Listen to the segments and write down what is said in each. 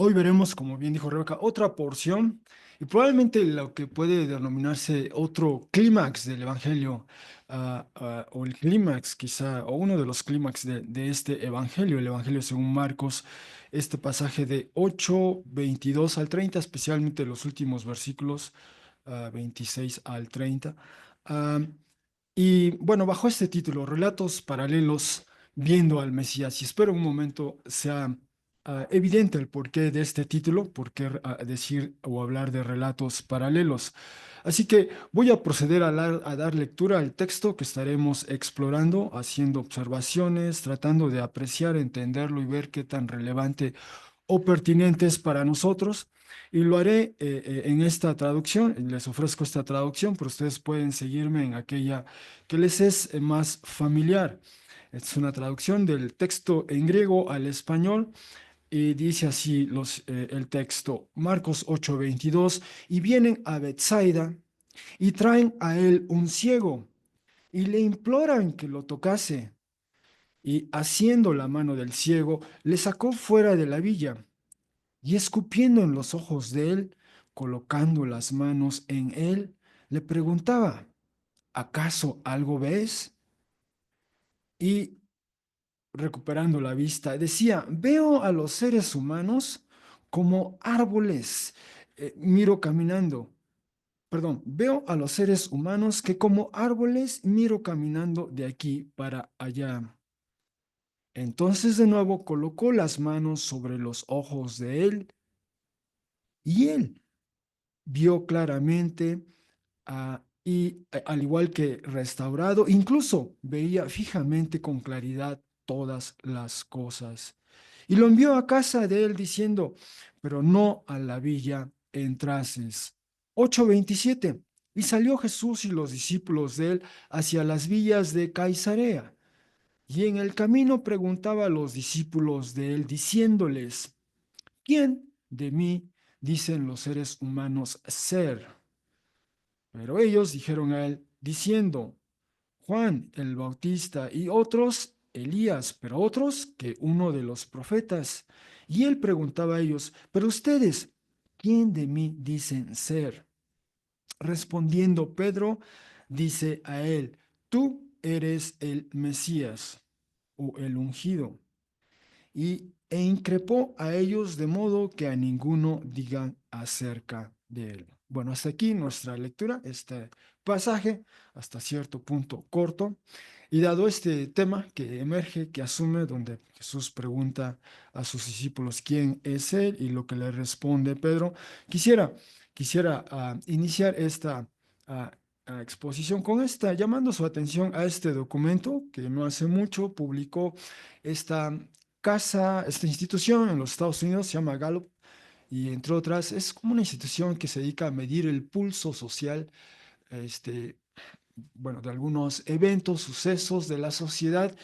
Hoy veremos, como bien dijo Rebeca, otra porción y probablemente lo que puede denominarse otro clímax del Evangelio, o el clímax quizá, o uno de los clímax de este Evangelio, el Evangelio según Marcos, este pasaje de 8:22 al 30, especialmente los últimos versículos, 26 al 30. Ah, y bueno, bajo este título, Relatos paralelos viendo al Mesías, y espero un momento sea evidente el porqué de este título, por qué decir o hablar de relatos paralelos. Así que voy a proceder a dar lectura al texto que estaremos explorando, haciendo observaciones, tratando de apreciar, entenderlo y ver qué tan relevante o pertinentes para nosotros. Y lo haré en esta traducción, les ofrezco esta traducción, pero ustedes pueden seguirme en aquella que les es más familiar. Es una traducción del texto en griego al español y dice así el texto, Marcos 8:22, y vienen a Bethsaida y traen a él un ciego y le imploran que lo tocase. Y haciendo la mano del ciego, le sacó fuera de la villa y escupiendo en los ojos de él, colocando las manos en él, le preguntaba, ¿acaso algo ves? Y recuperando la vista, decía, veo a los seres humanos como árboles, miro caminando. Perdón, veo a los seres humanos que como árboles miro caminando de aquí para allá. Entonces de nuevo colocó las manos sobre los ojos de él y él vio claramente, al igual que restaurado, incluso veía fijamente con claridad todas las cosas. Y lo envió a casa de él diciendo, pero no a la villa entrases. 8:27. Y salió Jesús y los discípulos de él hacia las villas de Caesarea. Y en el camino preguntaba a los discípulos de él, diciéndoles, ¿quién de mí dicen los seres humanos ser? Pero ellos dijeron a él, diciendo, Juan el Bautista, y otros Elías, pero otros que uno de los profetas. Y él preguntaba a ellos, pero ustedes, ¿quién de mí dicen ser? Respondiendo Pedro, dice a él, tú eres el Mesías o el ungido. E increpó a ellos de modo que a ninguno digan acerca de él. Bueno, hasta aquí nuestra lectura, este pasaje, hasta cierto punto corto. Y dado este tema que emerge, que asume, donde Jesús pregunta a sus discípulos quién es él y lo que le responde Pedro, quisiera iniciar esta ah, exposición con esta, llamando su atención a este documento que no hace mucho publicó esta esta institución en los Estados Unidos, se llama Gallup, y entre otras, es como una institución que se dedica a medir el pulso social, este, bueno, de algunos eventos, sucesos de la sociedad,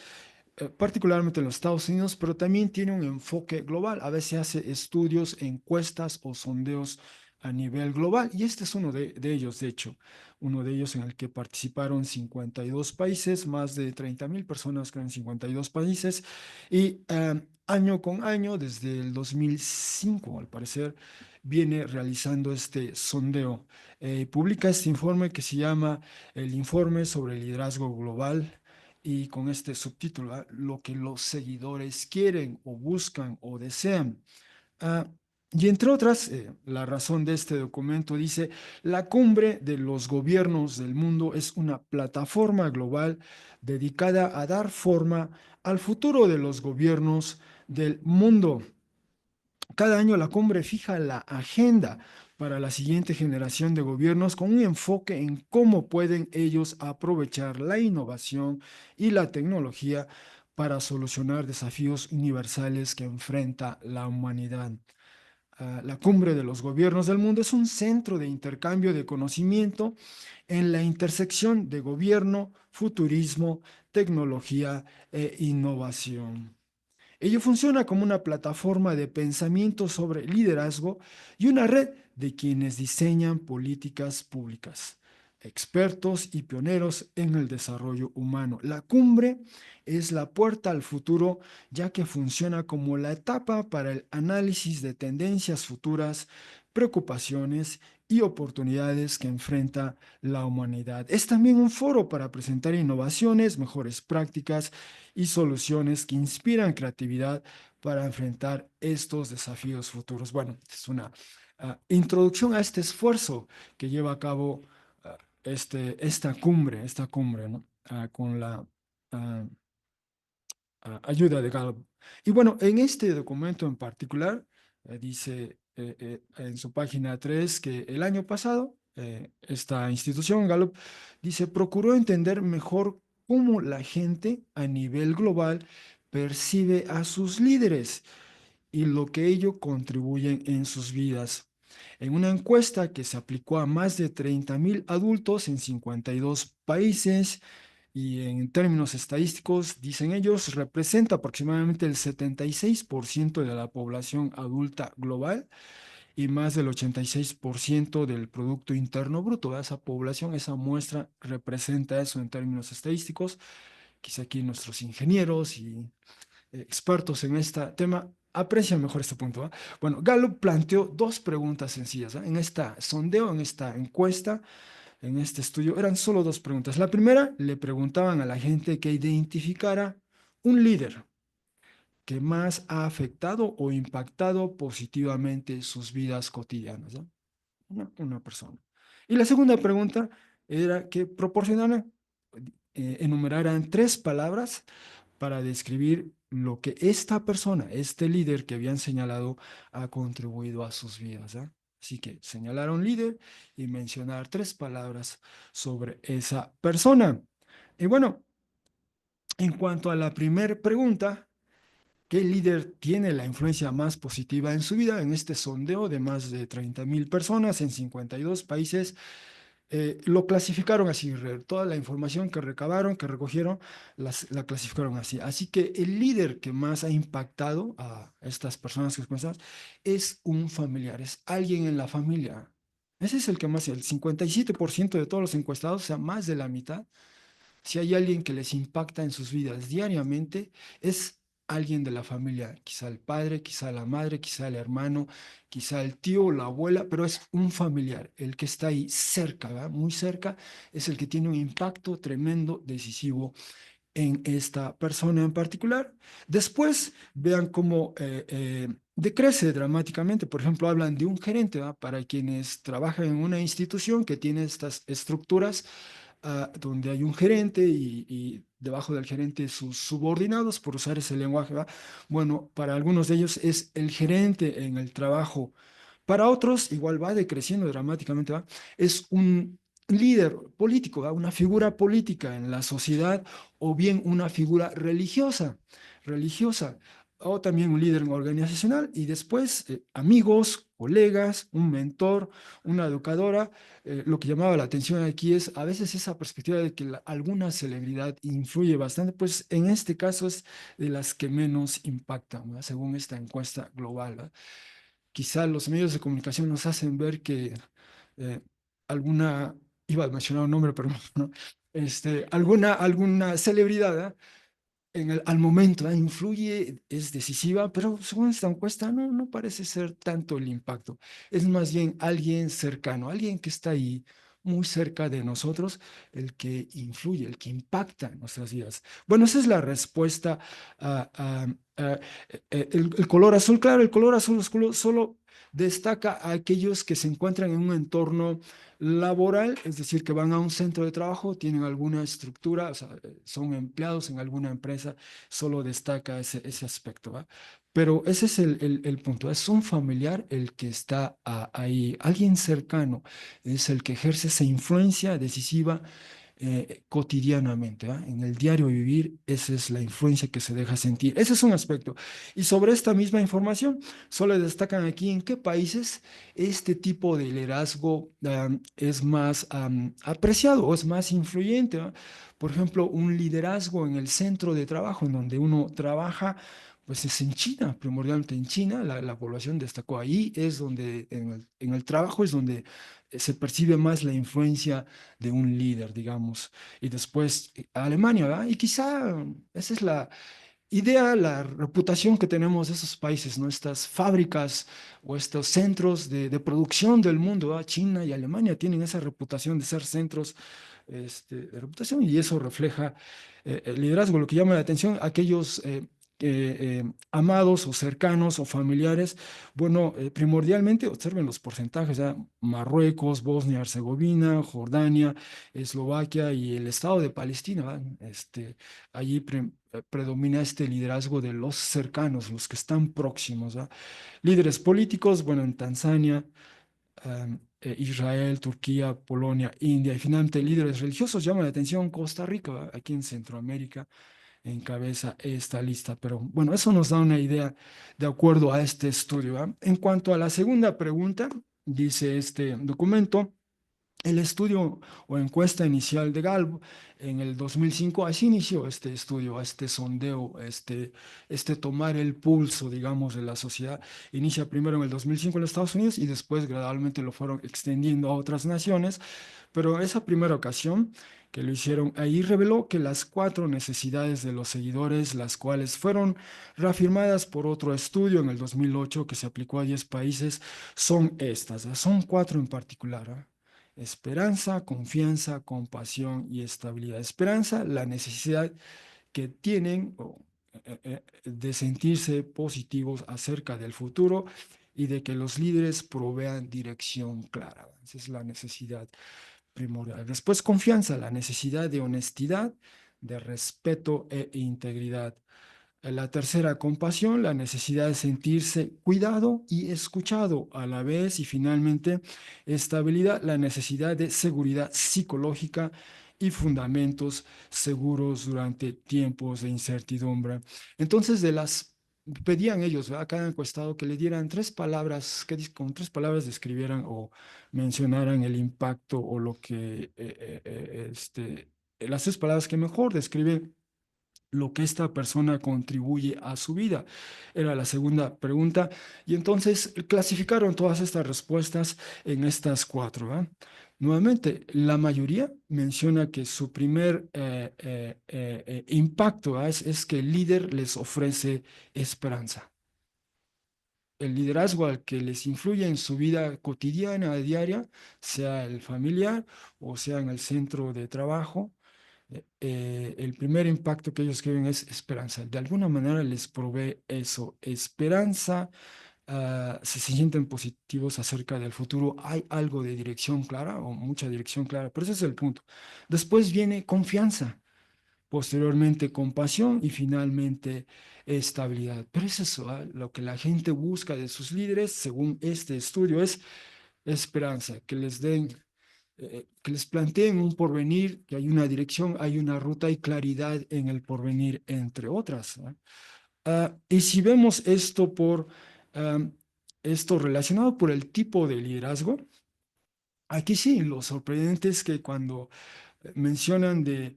particularmente en los Estados Unidos, pero también tiene un enfoque global. A veces hace estudios, encuestas o sondeos a nivel global, y este es uno de ellos, de hecho, uno de ellos en el que participaron 52 países, más de 30.000 personas creo en 52 países, y año con año, desde el 2005, al parecer, viene realizando este sondeo. Publica este informe que se llama el Informe sobre el Liderazgo Global y con este subtítulo, lo que los seguidores quieren o buscan o desean. Ah, y entre otras, la razón de este documento dice, la cumbre de los gobiernos del mundo es una plataforma global dedicada a dar forma al futuro de los gobiernos del mundo. Cada año la cumbre fija la agenda para la siguiente generación de gobiernos con un enfoque en cómo pueden ellos aprovechar la innovación y la tecnología para solucionar desafíos universales que enfrenta la humanidad. La cumbre de los gobiernos del mundo es un centro de intercambio de conocimiento en la intersección de gobierno, futurismo, tecnología e innovación. Ello funciona como una plataforma de pensamiento sobre liderazgo y una red de quienes diseñan políticas públicas. expertos y pioneros en el desarrollo humano. La cumbre es la puerta al futuro, ya que funciona como la etapa para el análisis de tendencias futuras, preocupaciones y oportunidades que enfrenta la humanidad. Es también un foro para presentar innovaciones, mejores prácticas y soluciones que inspiran creatividad para enfrentar estos desafíos futuros. Bueno, es una introducción a este esfuerzo que lleva a cabo esta cumbre, ¿no? Con la ah, ayuda de Gallup. Y bueno, en este documento en particular, dice en su página 3 que el año pasado, esta institución, Gallup, dice, procuró entender mejor cómo la gente a nivel global percibe a sus líderes y lo que ello contribuyen en sus vidas. En una encuesta que se aplicó a más de 30,000 adultos en 52 países y en términos estadísticos, dicen ellos, representa aproximadamente el 76% de la población adulta global y más del 86% del Producto Interno Bruto. Esa población, esa muestra representa eso en términos estadísticos. Quizá aquí nuestros ingenieros y expertos en este tema aprecian mejor este punto. ¿Va? Bueno, Gallup planteó dos preguntas sencillas. ¿Va? En esta sondeo, en esta encuesta, en este estudio, eran solo dos preguntas. La primera, le preguntaban a la gente que identificara un líder que más ha afectado o impactado positivamente sus vidas cotidianas. ¿No? Una persona. Y la segunda pregunta era que proporcionaran, enumeraran tres palabras para describir lo que esta persona, este líder que habían señalado, ha contribuido a sus vidas. ¿Eh? Así que señalar a un líder y mencionar tres palabras sobre esa persona. Y bueno, en cuanto a la primera pregunta, ¿qué líder tiene la influencia más positiva en su vida? En este sondeo de más de 30,000 personas en 52 países, lo clasificaron así, toda la información que recabaron, que recogieron, la clasificaron así. Así que el líder que más ha impactado a estas personas que pensamos es un familiar, es alguien en la familia. Ese es el que más, el 57% de todos los encuestados, o sea, más de la mitad, si hay alguien que les impacta en sus vidas diariamente, es alguien de la familia, quizá el padre, quizá la madre, quizá el hermano, quizá el tío o la abuela, pero es un familiar, el que está ahí cerca, ¿verdad? Muy cerca, es el que tiene un impacto tremendo, decisivo en esta persona en particular. Después, vean cómo decrece dramáticamente. Por ejemplo, hablan de un gerente, ¿va? Para quienes trabajan en una institución que tiene estas estructuras donde hay un gerente y debajo del gerente sus subordinados, por usar ese lenguaje, ¿va? Bueno, para algunos de ellos es el gerente en el trabajo. Para otros, igual va decreciendo dramáticamente, ¿va? Es un líder político, ¿va? Una figura política en la sociedad o bien una figura religiosa, o también un líder organizacional y después amigos, colegas, un mentor, una educadora. Lo que llamaba la atención aquí es a veces esa perspectiva de que alguna celebridad influye bastante, pues en este caso es de las que menos impactan, ¿verdad? Según esta encuesta global. ¿Verdad? Quizá los medios de comunicación nos hacen ver que eh, alguna, iba a mencionar un nombre, pero no, alguna celebridad, ¿eh? Al momento, influye, es decisiva, pero según esta encuesta no parece ser tanto el impacto. Es más bien alguien cercano, alguien que está ahí muy cerca de nosotros, el que influye, el que impacta en nuestras vidas. Bueno, esa es la respuesta a el color azul. Claro, el color azul oscuro solo destaca a aquellos que se encuentran en un entorno laboral, es decir, que van a un centro de trabajo, tienen alguna estructura, o sea, son empleados en alguna empresa, solo destaca ese aspecto, ¿va? Pero ese es el punto, es un familiar el que está ahí, alguien cercano, es el que ejerce esa influencia decisiva cotidianamente, ¿va? En el diario vivir, esa es la influencia que se deja sentir. Ese es un aspecto. Y sobre esta misma información, solo destacan aquí en qué países este tipo de liderazgo es más apreciado o es más influyente. ¿Va? Por ejemplo, un liderazgo en el centro de trabajo, en donde uno trabaja Pues es en China, primordialmente en China, la población destacó. Ahí es donde, en el trabajo es donde se percibe más la influencia de un líder, digamos. Y después Alemania, ¿verdad? Y quizá esa es la idea, la reputación que tenemos de esos países, ¿no? Estas fábricas o estos centros de producción del mundo, ¿verdad? China y Alemania tienen esa reputación de ser centros de reputación y eso refleja el liderazgo. Lo que llama la atención, aquellos amados o cercanos o familiares, bueno, primordialmente observen los porcentajes, ¿ya? Marruecos, Bosnia, Herzegovina, Jordania, Eslovaquia y el Estado de Palestina, ¿va? Allí predomina este liderazgo de los cercanos, los que están próximos, ¿va? Líderes políticos, bueno, en Tanzania, Israel, Turquía, Polonia, India y finalmente líderes religiosos llaman la atención Costa Rica, ¿va? Aquí en Centroamérica encabeza esta lista. Pero bueno, eso nos da una idea de acuerdo a este estudio, ¿va? En cuanto a la segunda pregunta, dice este documento. El estudio o encuesta inicial de Gallup en el 2005, así inició este estudio, este sondeo, este tomar el pulso, digamos, de la sociedad. Inicia primero en el 2005 en los Estados Unidos y después gradualmente lo fueron extendiendo a otras naciones, pero esa primera ocasión que lo hicieron ahí reveló que las cuatro necesidades de los seguidores, las cuales fueron reafirmadas por otro estudio en el 2008 que se aplicó a 10 países, son estas, son cuatro en particular. Esperanza, confianza, compasión y estabilidad. Esperanza, la necesidad que tienen de sentirse positivos acerca del futuro y de que los líderes provean dirección clara. Esa es la necesidad primordial. Después, confianza, la necesidad de honestidad, de respeto e integridad. La tercera, compasión, la necesidad de sentirse cuidado y escuchado a la vez. Y finalmente, estabilidad, la necesidad de seguridad psicológica y fundamentos seguros durante tiempos de incertidumbre. Entonces, pedían ellos, ¿verdad? A cada encuestado que le dieran tres palabras, con tres palabras describieran o mencionaran el impacto o lo que, las tres palabras que mejor describen lo que esta persona contribuye a su vida. Era la segunda pregunta. Y entonces clasificaron todas estas respuestas en estas cuatro, ¿va? Nuevamente, la mayoría menciona que su primer impacto, ¿va? Es que el líder les ofrece esperanza. El liderazgo al que les influye en su vida cotidiana, diaria, sea el familiar o sea en el centro de trabajo, el primer impacto que ellos quieren es esperanza. De alguna manera les provee eso, esperanza, se sienten positivos acerca del futuro, hay algo de dirección clara o mucha dirección clara, pero ese es el punto. Después viene confianza, posteriormente compasión y finalmente estabilidad. Pero es eso, lo que la gente busca de sus líderes, según este estudio, es esperanza, que les den que les planteen un porvenir, que hay una dirección, hay una ruta y claridad en el porvenir, entre otras, ¿no? Y si vemos um, esto relacionado por el tipo de liderazgo, aquí sí, lo sorprendente es que cuando mencionan de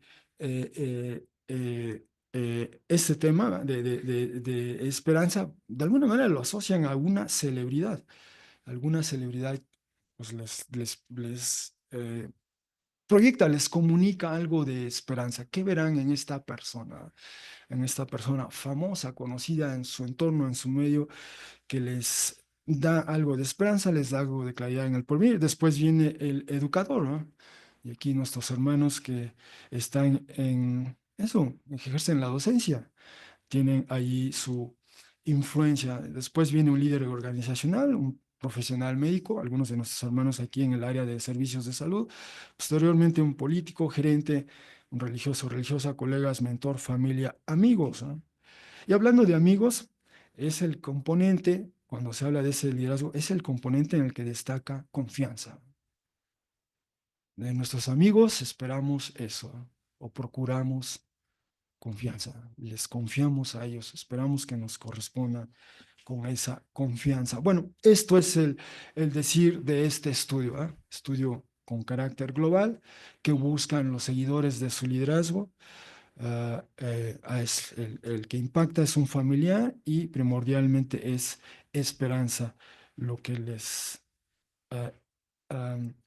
este tema de esperanza, de alguna manera lo asocian a alguna celebridad pues proyecta, les comunica algo de esperanza. ¿Qué verán en esta persona famosa, conocida en su entorno, en su medio, que les da algo de esperanza, les da algo de claridad en el porvenir? Después viene el educador, ¿no? Y aquí nuestros hermanos que están en eso, que ejercen la docencia, tienen allí su influencia. Después viene un líder organizacional, un profesional médico, algunos de nuestros hermanos aquí en el área de servicios de salud, posteriormente un político, gerente, un religioso, religiosa, colegas, mentor, familia, amigos, ¿no? Y hablando de amigos, es el componente, cuando se habla de ese liderazgo, es el componente en el que destaca confianza. De nuestros amigos esperamos eso, ¿no? O procuramos confianza, les confiamos a ellos, esperamos que nos correspondan con esa confianza. Bueno, esto es el decir de este estudio, ¿eh? Estudio con carácter global que buscan los seguidores de su liderazgo, es el que impacta es un familiar y primordialmente es esperanza lo que les ah,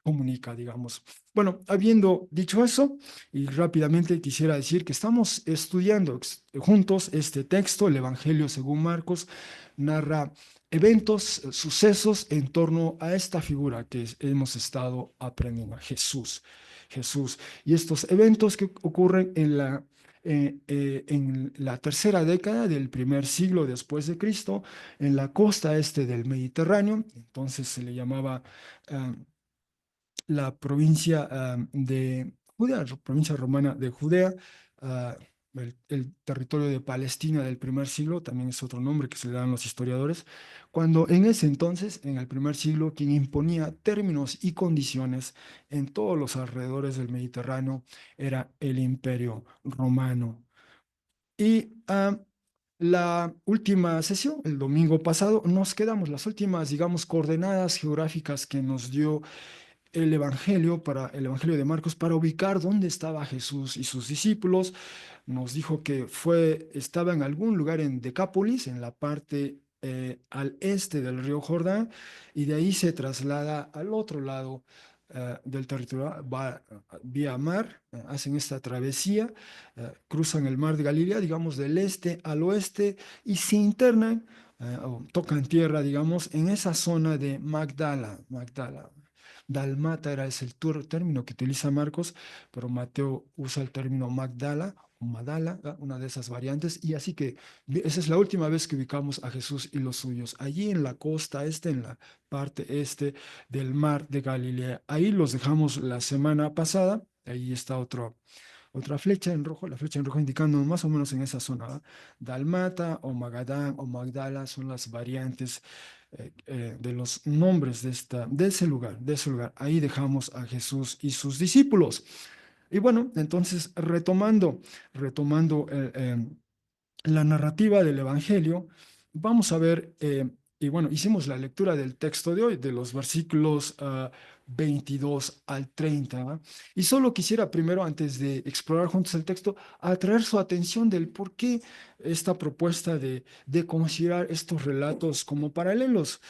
comunica, digamos. Bueno, habiendo dicho eso, y rápidamente quisiera decir que estamos estudiando juntos este texto, el Evangelio según Marcos, narra eventos, sucesos en torno a esta figura que hemos estado aprendiendo, a Jesús. Jesús. Y estos eventos que ocurren en la tercera década del primer siglo después de Cristo, en la costa este del Mediterráneo, entonces se le llamaba ah, la provincia de Judea, provincia romana de Judea, ah, el territorio de Palestina del primer siglo, también es otro nombre que se le dan los historiadores, cuando en ese entonces, en el primer siglo, quien imponía términos y condiciones en todos los alrededores del Mediterráneo era el imperio romano. Y la última sesión, el domingo pasado, nos quedamos, las últimas, digamos, coordenadas geográficas que nos dio el Evangelio de Marcos para ubicar dónde estaba Jesús y sus discípulos. Nos dijo que estaba en algún lugar en Decápolis, en la parte al este del río Jordán, y de ahí se traslada al otro lado del territorio, va vía mar, hacen esta travesía, cruzan el mar de Galilea, digamos, del este al oeste, y se internan, o tocan tierra, digamos, en esa zona de Magdala. Dalmata es el término que utiliza Marcos, pero Mateo usa el término Magdala o Madala, ¿verdad? Una de esas variantes, y así que esa es la última vez que ubicamos a Jesús y los suyos, allí en la costa este, en la parte este del mar de Galilea. Ahí los dejamos la semana pasada, ahí está otra flecha en rojo, la flecha en rojo indicando más o menos en esa zona, ¿verdad? Dalmata o Magadán o Magdala son las variantes de los nombres de ese lugar. Ahí dejamos a Jesús y sus discípulos. Y bueno, entonces retomando la narrativa del Evangelio, vamos a ver, y bueno, hicimos la lectura del texto de hoy, de los versículos 22 al 30, ¿va? Y solo quisiera primero, antes de explorar juntos el texto, atraer su atención del por qué esta propuesta de considerar estos relatos como paralelos.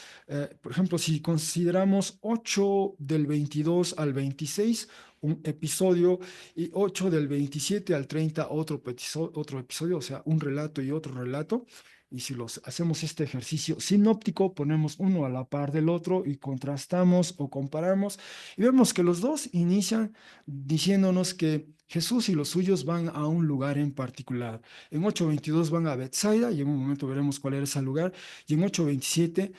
Por ejemplo, si consideramos 8 del 22 al 26, un episodio, y 8 del 27 al 30 otro episodio, o sea, un relato y otro relato. Y si hacemos este ejercicio sinóptico, ponemos uno a la par del otro y contrastamos o comparamos y vemos que los dos inician diciéndonos que Jesús y los suyos van a un lugar en particular. En 8:22 van a Bethsaida y en un momento veremos cuál era ese lugar. Y en 8:27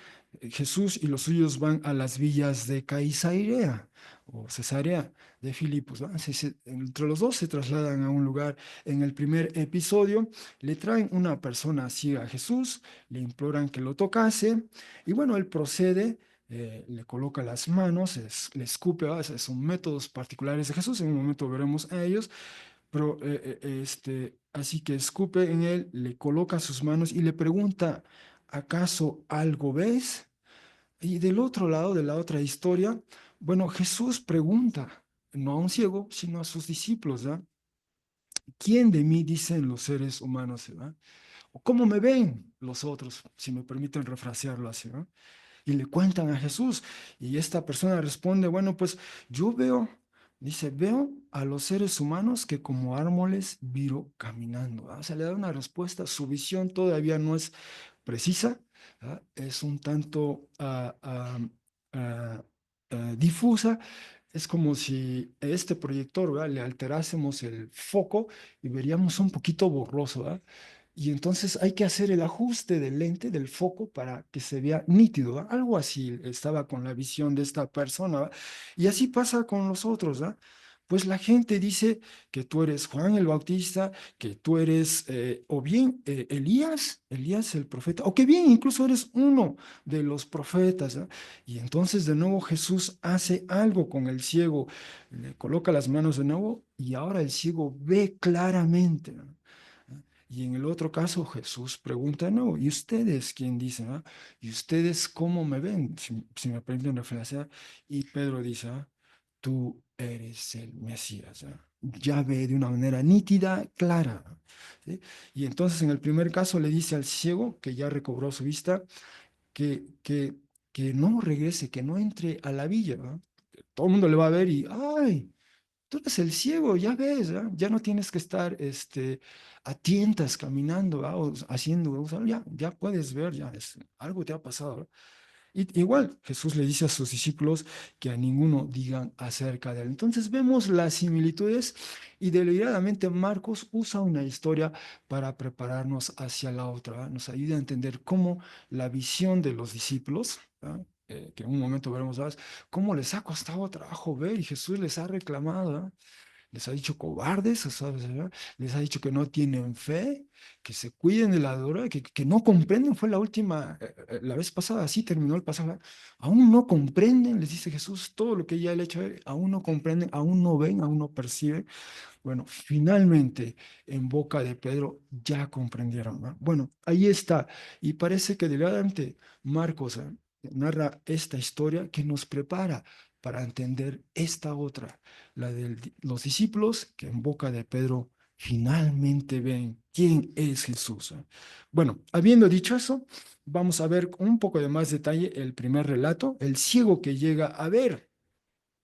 Jesús y los suyos van a las villas de Caisarea o Cesarea de Filipos, ¿no? Entre los dos se trasladan a un lugar. En el primer episodio le traen una persona ciega a Jesús, le imploran que lo tocase y bueno, él procede, le coloca las manos, le escupe, ¿va? Son métodos particulares de Jesús, en un momento veremos a ellos, pero así que escupe en él, le coloca sus manos y le pregunta, ¿acaso algo ves? Y del otro lado, de la otra historia, bueno, Jesús pregunta, no a un ciego, sino a sus discípulos, ¿verdad? ¿Quién de mí dicen los seres humanos, ¿verdad? ¿O cómo me ven los otros, si me permiten refrasearlo así, ¿verdad? Y le cuentan a Jesús. Y esta persona responde, bueno, pues yo veo, dice, veo a los seres humanos que como árboles viro caminando, ¿verdad? O sea, le da una respuesta, su visión todavía no es precisa, ¿ah? Es un tanto difusa. Es como si este proyector, ¿verdad? Le alterásemos el foco y veríamos un poquito borroso, ¿verdad? Y entonces hay que hacer el ajuste del lente, del foco, para que se vea nítido, ¿verdad? Algo así estaba con la visión de esta persona, ¿verdad? Y así pasa con los otros, ¿verdad? Pues la gente dice que tú eres Juan el Bautista, que tú eres o bien Elías el profeta, o que bien incluso eres uno de los profetas, ¿ah? Y entonces de nuevo Jesús hace algo con el ciego, le coloca las manos de nuevo y ahora el ciego ve claramente, ¿no? Y en el otro caso Jesús pregunta, no, ¿y ustedes quién dicen? ¿Ah? ¿Y ustedes cómo me ven? Si me permiten refrasear. Y Pedro dice, tú eres el Mesías, ¿ah? ya ve de una manera nítida, clara. ¿Sí? Y entonces en el primer caso le dice al ciego que ya recobró su vista que, que, que no regrese, que no entre a la villa, ¿va? Todo el mundo le va a ver y, ay, tú eres el ciego, ya ves, ¿ah? Ya no tienes que estar a tientas caminando, ¿va? O haciendo, o sea, ya puedes ver, ya algo te ha pasado, ¿va? Igual Jesús le dice a sus discípulos que a ninguno digan acerca de él. Entonces vemos las similitudes y deliberadamente Marcos usa una historia para prepararnos hacia la otra, ¿va? Nos ayuda a entender cómo la visión de los discípulos, ¿va? Que en un momento veremos, ¿va? Cómo les ha costado trabajo ver y Jesús les ha reclamado, ¿va? Les ha dicho cobardes, ¿sabes? ¿Verdad? Les ha dicho que no tienen fe, que se cuiden de la dora, que no comprenden. Fue la última, la vez pasada, así terminó el pasaje. Aún no comprenden, les dice Jesús, todo lo que ya le ha hecho, aún no comprenden, aún no ven, aún no perciben. Bueno, finalmente en boca de Pedro ya comprendieron, ¿no? Bueno, ahí está. Y parece que delante Marcos narra esta historia que nos prepara para entender esta otra, la de los discípulos que en boca de Pedro finalmente ven quién es Jesús. Bueno, habiendo dicho eso, vamos a ver con un poco de más detalle el primer relato, el ciego que llega a ver.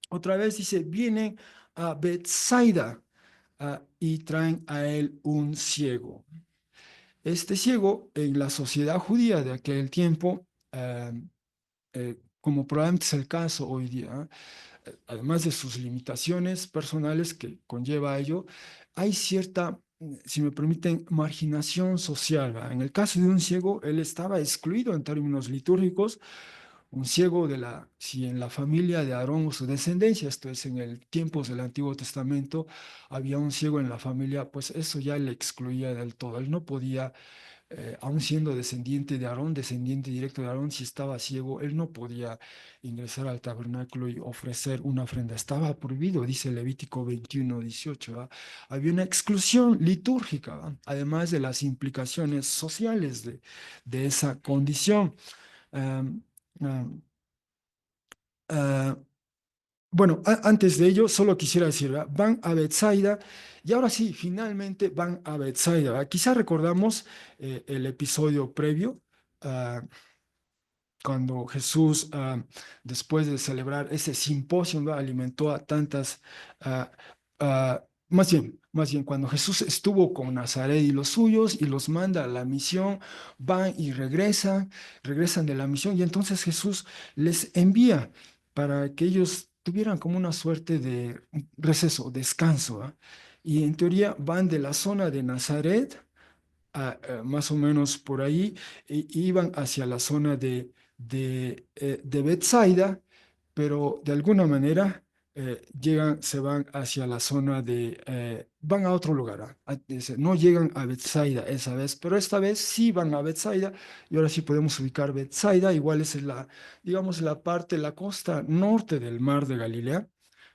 Otra vez dice, viene a Bethsaida y traen a él un ciego. Este ciego, en la sociedad judía de aquel tiempo, como probablemente es el caso hoy día, además de sus limitaciones personales que conlleva ello, hay cierta, si me permiten, marginación social, ¿va? En el caso de un ciego, él estaba excluido en términos litúrgicos, un ciego si en la familia de Aarón o su descendencia, esto es en el tiempos del Antiguo Testamento, había un ciego en la familia, pues eso ya le excluía del todo. Él no podía, aun siendo descendiente de Aarón, descendiente directo de Aarón, si estaba ciego, él no podía ingresar al tabernáculo y ofrecer una ofrenda. Estaba prohibido, dice Levítico 21:18. ¿Va? Había una exclusión litúrgica, ¿va? Además de las implicaciones sociales de esa condición. Um, um, uh, bueno, antes de ello, solo quisiera decir, ¿verdad? Van a Bethsaida y ahora sí, finalmente van a Bethsaida. ¿Verdad? Quizá recordamos el episodio previo, uh, cuando Jesús, después de celebrar ese simposio, ¿no? Alimentó a tantas, ah, más bien, cuando Jesús estuvo con Nazaret y los suyos y los manda a la misión, van y regresan de la misión y entonces Jesús les envía para que ellos tuvieran como una suerte de receso, descanso, ¿ah? Y en teoría van de la zona de Nazaret más o menos por ahí, iban hacia la zona de Bethsaida, pero de alguna manera se van hacia la zona van a otro lugar, dice, no llegan a Bethsaida esa vez, pero esta vez sí van a Bethsaida, y ahora sí podemos ubicar Bethsaida, igual es digamos, la parte, la costa norte del mar de Galilea.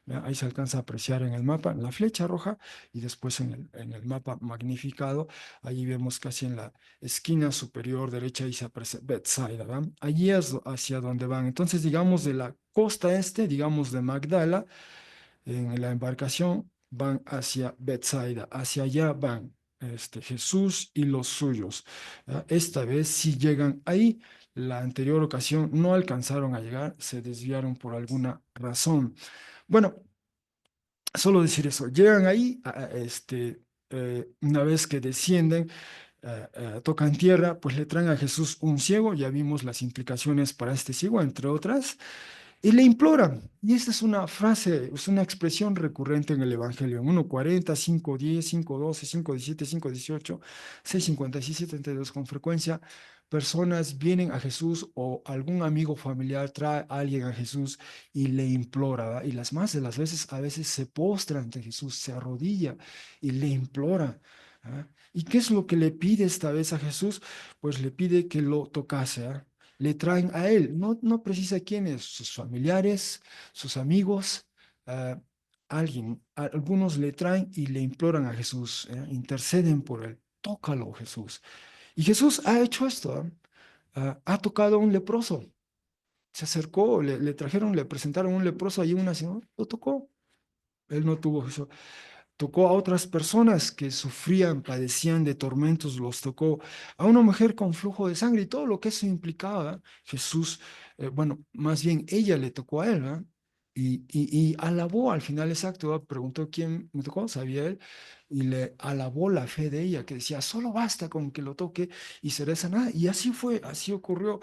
¿Ya? Ahí se alcanza a apreciar en el mapa, en la flecha roja, y después en el mapa magnificado. Allí vemos casi en la esquina superior derecha y se aparece Bethsaida, ¿verdad? Allí es hacia donde van. Entonces, digamos, de la costa este, digamos de Magdala, en la embarcación, van hacia Bethsaida. Hacia allá van Jesús y los suyos. ¿Verdad? Esta vez sí llegan ahí. La anterior ocasión no alcanzaron a llegar, se desviaron por alguna razón. Bueno, solo decir eso. Llegan ahí, una vez que descienden, tocan tierra, pues le traen a Jesús un ciego, ya vimos las implicaciones para este ciego, entre otras, y le imploran. Y esta es una frase, es una expresión recurrente en el Evangelio. 1:40, 5:10, 5:12, 5:17, 5:18, 6:56, 72. Con frecuencia, personas vienen a Jesús o algún amigo familiar trae a alguien a Jesús y le implora, ¿verdad? Y las más de las veces, a veces se postra ante Jesús, se arrodilla y le implora. ¿Ah? ¿Y qué es lo que le pide esta vez a Jesús? Pues le pide que lo tocase. ¿Ah? Le traen a él, no precisa quiénes, sus familiares, sus amigos, ah, alguien, algunos le traen y le imploran a Jesús, interceden por él, tócalo Jesús. Y Jesús ha hecho esto, ha tocado a un leproso, se acercó, le trajeron, le presentaron un leproso allí una señora, lo tocó, él no tuvo eso. tocó a otras personas que sufrían, padecían de tormentos, los tocó a una mujer con flujo de sangre y todo lo que eso implicaba. Jesús, bueno, más bien ella le tocó a él, ¿verdad? Y alabó al final exacto, ¿verdad? Preguntó quién me tocó, sabía él, y le alabó la fe de ella, que decía, solo basta con que lo toque y seré sanada. Y así fue, así ocurrió.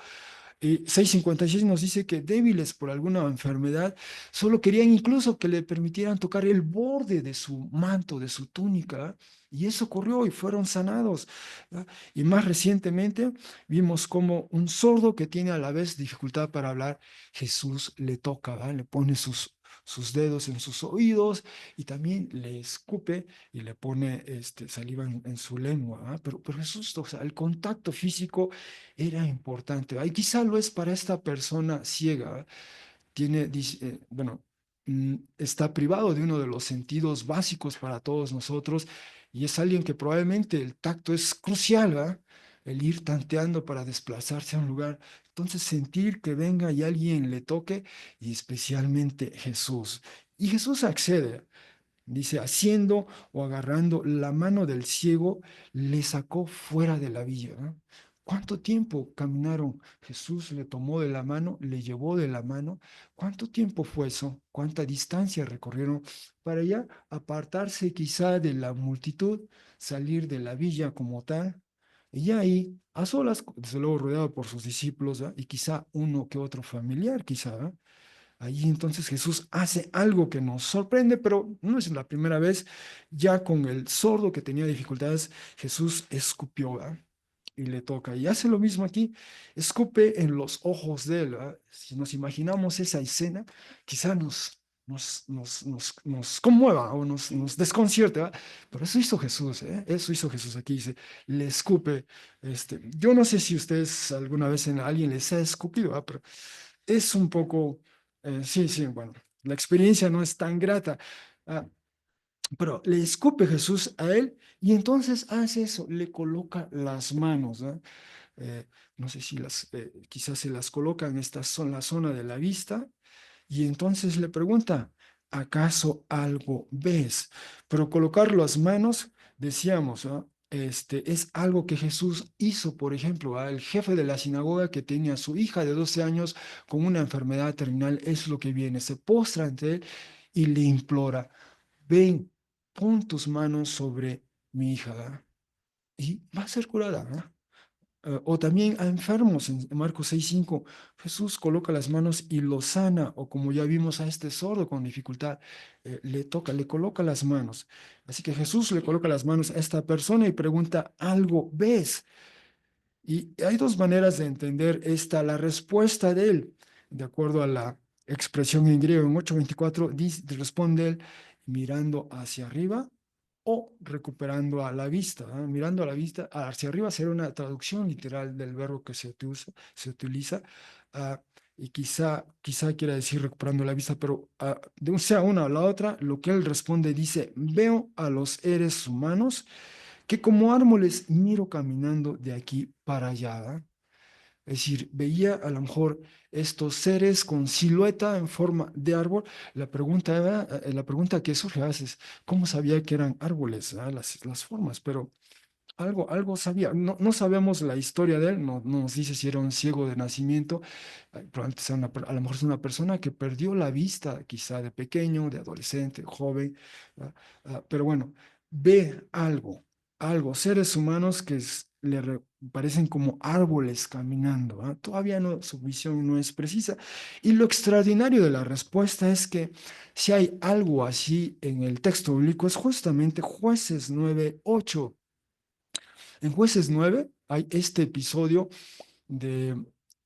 6:56 nos dice que débiles por alguna enfermedad, solo querían incluso que le permitieran tocar el borde de su manto, de su túnica, y eso ocurrió y fueron sanados. ¿Verdad? Y más recientemente vimos como un sordo que tiene a la vez dificultad para hablar, Jesús le toca, ¿verdad? Le pone sus dedos en sus oídos y también le escupe y le pone saliva en su lengua. ¿Verdad? Pero Jesús, o sea, el contacto físico era importante. Ahí quizá lo es para esta persona ciega. Tiene, bueno, está privado de uno de los sentidos básicos para todos nosotros y es alguien que probablemente el tacto es crucial, ¿va? El ir tanteando para desplazarse a un lugar. Entonces sentir que venga y alguien le toque y especialmente Jesús. Y Jesús accede. Dice, haciendo o agarrando la mano del ciego, le sacó fuera de la villa. ¿No? ¿Cuánto tiempo caminaron? Jesús le tomó de la mano, le llevó de la mano. ¿Cuánto tiempo fue eso? ¿Cuánta distancia recorrieron para ya apartarse quizá de la multitud, salir de la villa como tal? Y ya ahí, a solas, desde luego rodeado por sus discípulos, ¿ah? Y quizá uno que otro familiar, quizá, ¿ah? Ahí entonces Jesús hace algo que nos sorprende, pero no es la primera vez. Ya con el sordo que tenía dificultades, Jesús escupió, ¿verdad? Y le toca. Y hace lo mismo aquí, escupe en los ojos de él, ¿verdad? Si nos imaginamos esa escena, quizá nos conmueva o nos desconcierte, ¿verdad? Pero eso hizo Jesús, ¿eh? Eso hizo Jesús aquí, dice, le escupe. Yo no sé si ustedes alguna vez en alguien les ha escupido, ¿verdad? Pero es un poco, sí, sí, bueno, la experiencia no es tan grata, ah, pero le escupe Jesús a él y entonces hace eso, le coloca las manos, ¿ah? Eh, no sé si quizás se las coloca en la zona de la vista y entonces le pregunta, ¿acaso algo ves? Pero colocar las manos, decíamos, ¿ah? Es algo que Jesús hizo, por ejemplo, al jefe de la sinagoga que tenía a su hija de 12 años con una enfermedad terminal, es lo que viene, se postra ante él y le implora, ven, pon tus manos sobre mi hija, ¿verdad? Y va a ser curada, ¿verdad? O también a enfermos, en Marcos 6:5, Jesús coloca las manos y lo sana, o como ya vimos a este sordo con dificultad, le toca, le coloca las manos. Así que Jesús le coloca las manos a esta persona y pregunta, ¿algo ves? Y hay dos maneras de entender la respuesta de él, de acuerdo a la expresión en griego. En 8:24 responde él mirando hacia arriba o recuperando a la vista. ¿Ah? Mirando a la vista, hacia arriba sería una traducción literal del verbo que se utiliza, ah, y quizá quiera decir recuperando la vista, pero de un sea una o la otra, lo que él responde dice, veo a los seres humanos que como árboles miro caminando de aquí para allá. ¿verdad? Es decir, veía a lo mejor estos seres con silueta en forma de árbol. La pregunta que surge a veces, ¿cómo sabía que eran árboles, las formas? Pero algo sabía. No, no sabemos la historia de él, no nos dice si era un ciego de nacimiento, probablemente sea a lo mejor es una persona que perdió la vista, quizá de pequeño, de adolescente, joven, ¿verdad? Pero bueno, ve algo, seres humanos que parecen como árboles caminando, ¿verdad? Todavía no, su visión no es precisa. Y lo extraordinario de la respuesta es que si hay algo así en el texto bíblico es justamente Jueces 9:8. En Jueces 9 hay este episodio de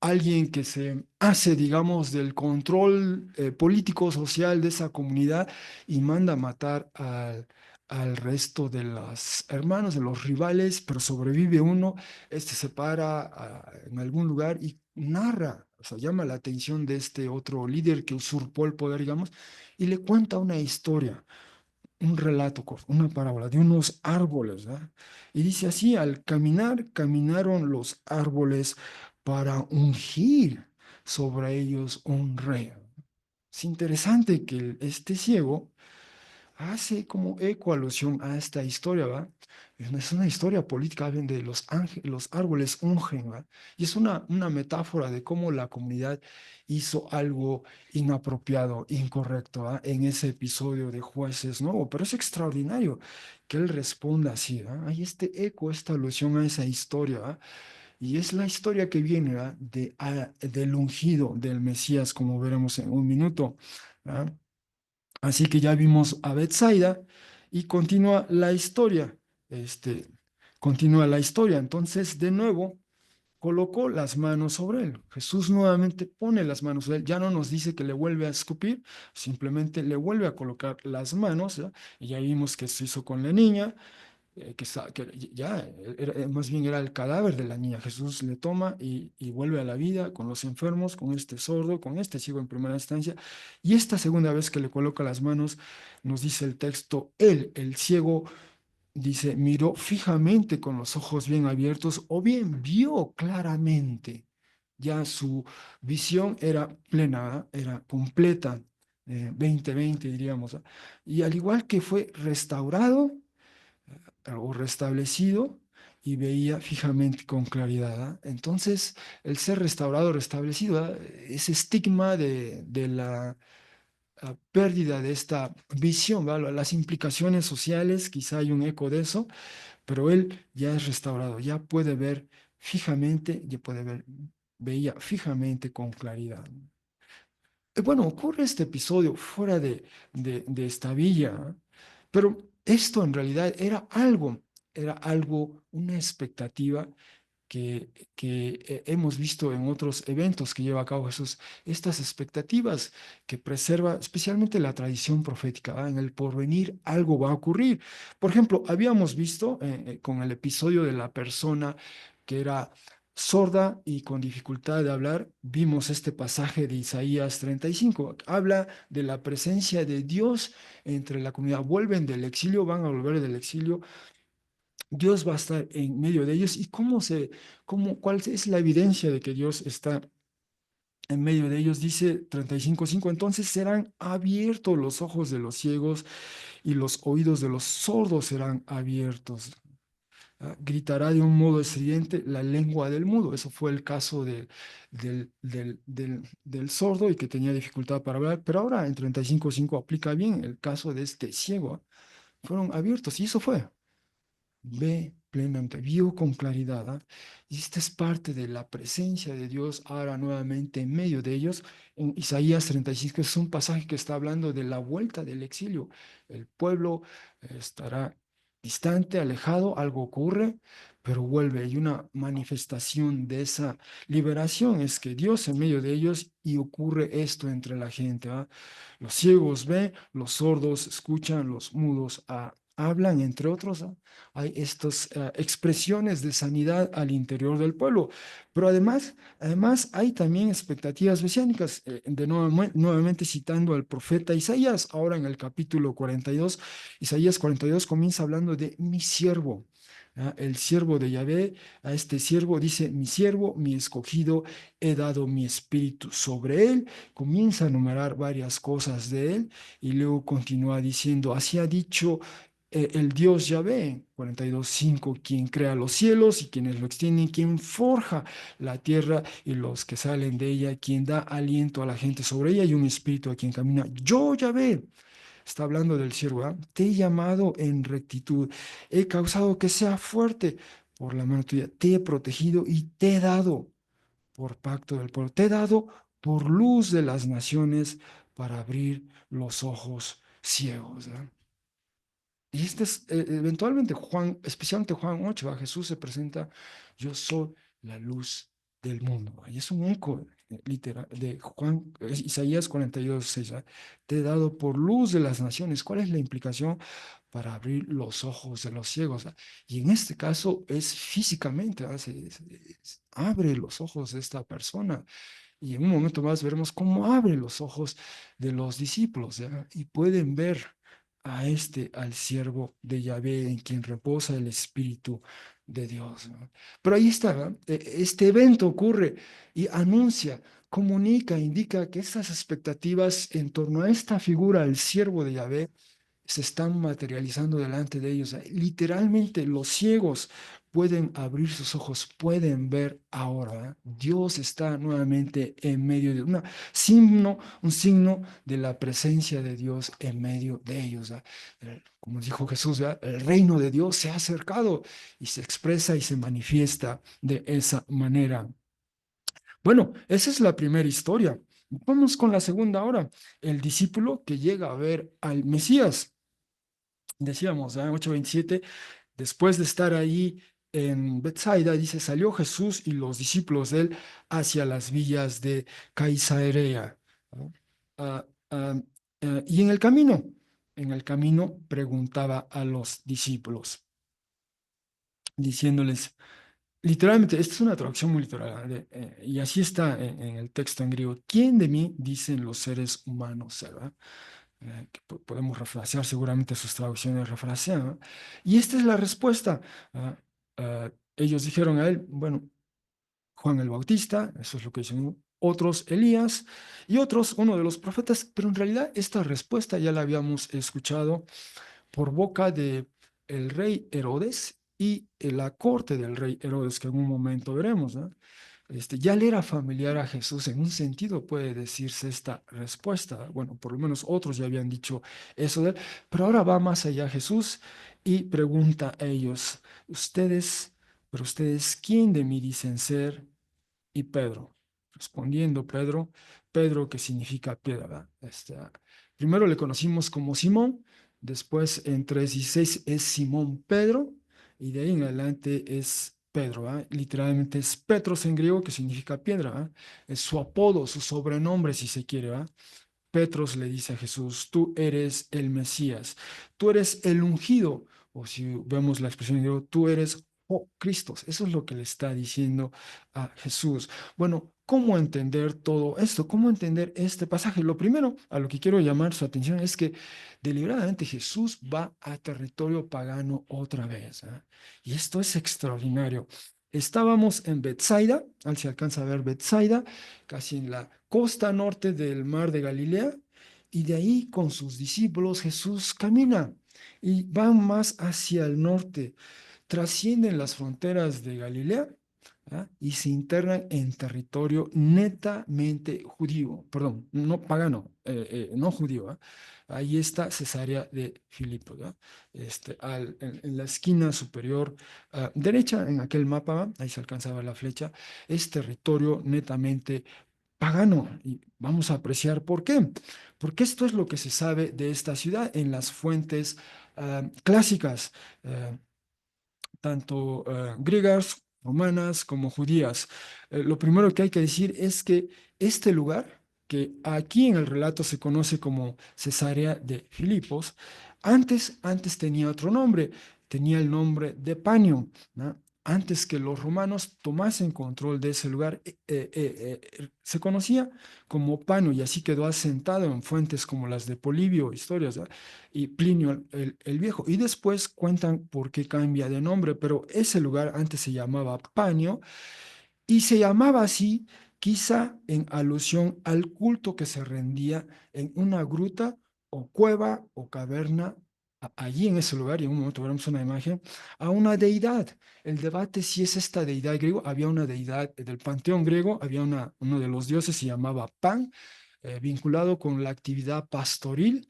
alguien que se hace, digamos, del control político social de esa comunidad y manda a matar al resto de los hermanos, de los rivales, pero sobrevive uno, se para en algún lugar y narra, o sea, llama la atención de este otro líder que usurpó el poder, digamos, y le cuenta una historia, un relato, una parábola de unos árboles, ¿verdad? Y dice así, al caminar, caminaron los árboles para ungir sobre ellos un rey. Es interesante que este ciego hace como eco alusión a esta historia, ¿va? Es una historia política, hablan de los ángeles, los árboles ungen, ¿va? Y es una metáfora de cómo la comunidad hizo algo inapropiado, incorrecto, ¿va? En ese episodio de Jueces, ¿no? Pero es extraordinario que él responda así, ¿va? Hay este eco, esta alusión a esa historia, ¿va? Y es la historia que viene, ¿va? Del ungido del Mesías, como veremos en un minuto, ¿va? Así que ya vimos a Betsaida y continúa la historia. Este, continúa la historia. Entonces, de nuevo, colocó las manos sobre él. Jesús nuevamente pone las manos sobre él. Ya no nos dice que le vuelve a escupir, simplemente le vuelve a colocar las manos, ¿ya? Y ya vimos que se hizo con la niña, que ya más bien era el cadáver de la niña. Jesús le toma y vuelve a la vida con los enfermos, con este sordo, con este ciego en primera instancia. Y esta segunda vez que le coloca las manos, nos dice el texto, él, el ciego, dice, miró fijamente con los ojos bien abiertos o bien vio claramente. Ya su visión era plena, era completa, 20/20 diríamos. Y al igual que fue restaurado, o restablecido y veía fijamente con claridad. ¿Ah? Entonces, el ser restaurado, restablecido, ¿ah? Ese estigma de la pérdida de esta visión, ¿vale? Las implicaciones sociales, quizá hay un eco de eso, pero él ya es restaurado, ya puede ver fijamente, ya puede ver, veía fijamente con claridad. Bueno, ocurre este episodio fuera de esta villa, ¿ah? Pero esto en realidad era algo, una expectativa que hemos visto en otros eventos que lleva a cabo Jesús, estas expectativas que preserva especialmente la tradición profética, ¿va? En el porvenir algo va a ocurrir. Por ejemplo, habíamos visto con el episodio de la persona que era sorda y con dificultad de hablar, vimos este pasaje de Isaías 35. Habla de la presencia de Dios entre la comunidad. Vuelven del exilio, van a volver del exilio. Dios va a estar en medio de ellos. ¿Y cuál es la evidencia de que Dios está en medio de ellos? Dice 35:5, entonces serán abiertos los ojos de los ciegos y los oídos de los sordos serán abiertos. Gritará de un modo estridente la lengua del mudo. Eso fue el caso del sordo y que tenía dificultad para hablar, pero ahora en 35:5 aplica bien el caso de este ciego. Fueron abiertos y eso fue. Ve plenamente, vio con claridad. ¿Ah? Y esta es parte de la presencia de Dios ahora nuevamente en medio de ellos. En Isaías 35 es un pasaje que está hablando de la vuelta del exilio. El pueblo estará distante, alejado, algo ocurre, pero vuelve. Y una manifestación de esa liberación es que Dios en medio de ellos y ocurre esto entre la gente. ¿Ah? Los ciegos ven, los sordos escuchan, los mudos hablan, entre otros. ¿Ah? Hay estas expresiones de sanidad al interior del pueblo. Pero además hay también expectativas mesiánicas. Nuevamente citando al profeta Isaías, ahora en el capítulo 42, Isaías 42 comienza hablando de mi siervo. El siervo de Yahvé, a este siervo dice, mi siervo, mi escogido, he dado mi espíritu sobre él. Comienza a enumerar varias cosas de él y luego continúa diciendo, así ha dicho el Dios Yahvé, 42:5, quien crea los cielos y quienes lo extienden, quien forja la tierra y los que salen de ella, quien da aliento a la gente sobre ella y un espíritu a quien camina. Yo, Yahvé, está hablando del siervo, ¿ah? Te he llamado en rectitud, he causado que sea fuerte por la mano tuya, te he protegido y te he dado por pacto del pueblo, te he dado por luz de las naciones para abrir los ojos ciegos. ¿Ah? Y este es eventualmente Juan, especialmente Juan 8, ¿va? Jesús se presenta, yo soy la luz del mundo. ¿Va? Y es un eco literal de Juan, Isaías 42:6. ¿Va? Te he dado por luz de las naciones. ¿Cuál es la implicación? Para abrir los ojos de los ciegos. ¿Va? Y en este caso es físicamente, ¿va? Abre los ojos de esta persona. Y en un momento más veremos cómo abre los ojos de los discípulos, ¿ya? Y pueden ver al siervo de Yahvé en quien reposa el Espíritu de Dios. ¿No? Pero ahí está, ¿no? Este evento ocurre y anuncia, comunica, indica que estas expectativas en torno a esta figura, el siervo de Yahvé, se están materializando delante de ellos. Literalmente los ciegos pueden abrir sus ojos, pueden ver ahora. Dios está nuevamente en medio de un signo de la presencia de Dios en medio de ellos. Como dijo Jesús, ¿verdad? El reino de Dios se ha acercado y se expresa y se manifiesta de esa manera. Bueno, esa es la primera historia. Vamos con la segunda ahora. El discípulo que llega a ver al Mesías. Decíamos, 8:27, después de estar ahí en Bethsaida, dice, salió Jesús y los discípulos de él hacia las villas de Caisarea. ¿No? Ah, ah, y en el camino preguntaba a los discípulos, diciéndoles, literalmente, esta es una traducción muy literal, y así está en el texto en griego, ¿quién de mí dicen los seres humanos ser? ¿Verdad? Que podemos refrasear, seguramente sus traducciones refrasean, ¿no? Y esta es la respuesta. ah, Ellos dijeron a él, bueno, Juan el Bautista, eso es lo que dicen otros, Elías, y otros, uno de los profetas, pero en realidad esta respuesta ya la habíamos escuchado por boca de el rey Herodes y en la corte del rey Herodes, que en un momento veremos, ¿no? Ya le era familiar a Jesús, en un sentido puede decirse esta respuesta. Bueno, por lo menos otros ya habían dicho eso de él, pero ahora va más allá Jesús y pregunta a ellos, ustedes, ¿quién de mí dicen ser? Y Pedro, respondiendo Pedro que significa piedra, ¿verdad? Primero le conocimos como Simón, después en 3:16 es Simón Pedro, y de ahí en adelante es Pedro, ¿verdad? Literalmente es Petros en griego, que significa piedra, ¿verdad? Es su apodo, su sobrenombre, si se quiere, ¿verdad? Petros le dice a Jesús, tú eres el Mesías, tú eres el ungido, o si vemos la expresión en griego, tú eres Cristo. Eso es lo que le está diciendo a Jesús. Bueno, ¿cómo entender todo esto? ¿Cómo entender este pasaje? Lo primero a lo que quiero llamar su atención es que deliberadamente Jesús va a territorio pagano otra vez. Y esto es extraordinario. Estábamos en Bethsaida, al se alcanza a ver Bethsaida, casi en la costa norte del mar de Galilea, y de ahí con sus discípulos Jesús camina y van más hacia el norte, trascienden las fronteras de Galilea, y se internan en territorio netamente judío, perdón, no pagano, no judío. Ahí está Cesarea de Filipo, en la esquina superior derecha en aquel mapa, ahí se alcanzaba la flecha, es territorio netamente pagano. Y vamos a apreciar por qué. Porque esto es lo que se sabe de esta ciudad en las fuentes clásicas. eh, Tanto griegas, romanas como judías. Lo primero que hay que decir es que este lugar, que aquí en el relato se conoce como Cesarea de Filipos, antes tenía otro nombre, tenía el nombre de Panio, ¿no? Antes que los romanos tomasen control de ese lugar, se conocía como Panio y así quedó asentado en fuentes como las de Polibio, historias, ¿no? Y Plinio el Viejo. Y después cuentan por qué cambia de nombre, pero ese lugar antes se llamaba Panio y se llamaba así quizá en alusión al culto que se rendía en una gruta o cueva o caverna allí en ese lugar, y en un momento veremos una imagen, a una deidad. El debate si es esta deidad griego, había una deidad del panteón griego, había uno de los dioses se llamaba Pan, vinculado con la actividad pastoril.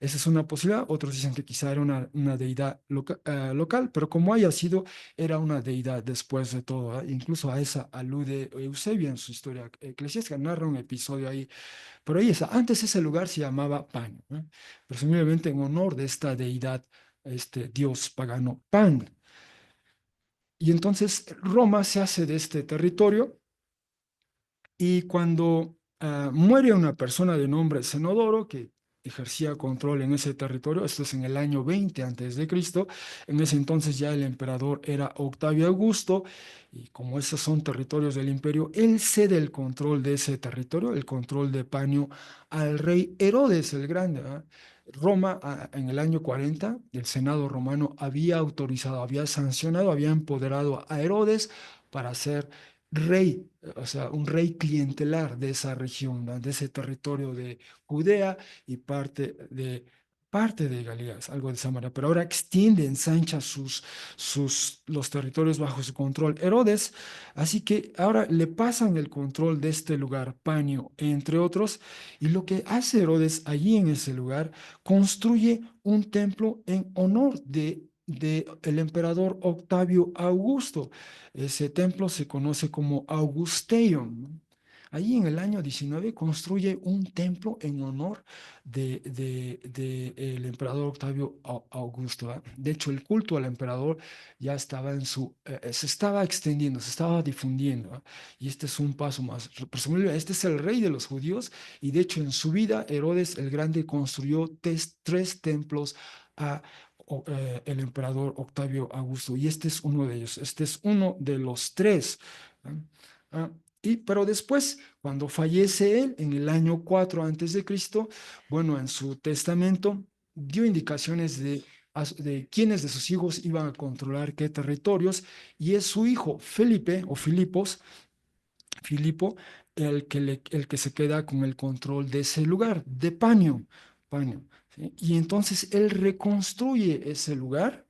Esa es una posibilidad. Otros dicen que quizá era una deidad local, pero como haya sido, era una deidad después de todo. Incluso a esa alude Eusebio en su historia eclesiástica, narra un episodio ahí. Pero ahí está. Antes ese lugar se llamaba Pan, ¿no? Presumiblemente en honor de esta deidad, este dios pagano Pan. Y entonces Roma se hace de este territorio y cuando muere una persona de nombre Cenodoro, que ejercía control en ese territorio, esto es en el año 20 antes de Cristo, en ese entonces ya el emperador era Octavio Augusto, y como esos son territorios del imperio, él cede el control de ese territorio, el control de Panio, al rey Herodes el Grande. Roma, en el año 40, el Senado romano había autorizado, había sancionado, había empoderado a Herodes para ser rey, o sea, un rey clientelar de esa región, ¿no? De ese territorio de Judea y parte de parte de Galilea, es algo de Samaria, pero ahora extiende, ensancha los territorios bajo su control. Herodes, así que ahora le pasan el control de este lugar, Panio, entre otros, y lo que hace Herodes allí en ese lugar, construye un templo en honor de el emperador Octavio Augusto. Ese templo se conoce como Augusteion, ¿no? Allí en el año 19 construye un templo en honor de el emperador Octavio Augusto, ¿ah? De hecho, el culto al emperador ya estaba se estaba extendiendo, se estaba difundiendo, ¿ah? Y este es un paso más. Presumible, este es el rey de los judíos y de hecho en su vida Herodes el Grande construyó tres templos a el emperador Octavio Augusto y este es uno de ellos, este es uno de los tres. ¿Ah? Ah, pero después, cuando fallece él en el año 4 antes de Cristo, bueno, en su testamento dio indicaciones de quiénes de sus hijos iban a controlar qué territorios, y es su hijo Felipe o Filipo el que se queda con el control de ese lugar, de Panio, ¿sí? Y entonces él reconstruye ese lugar,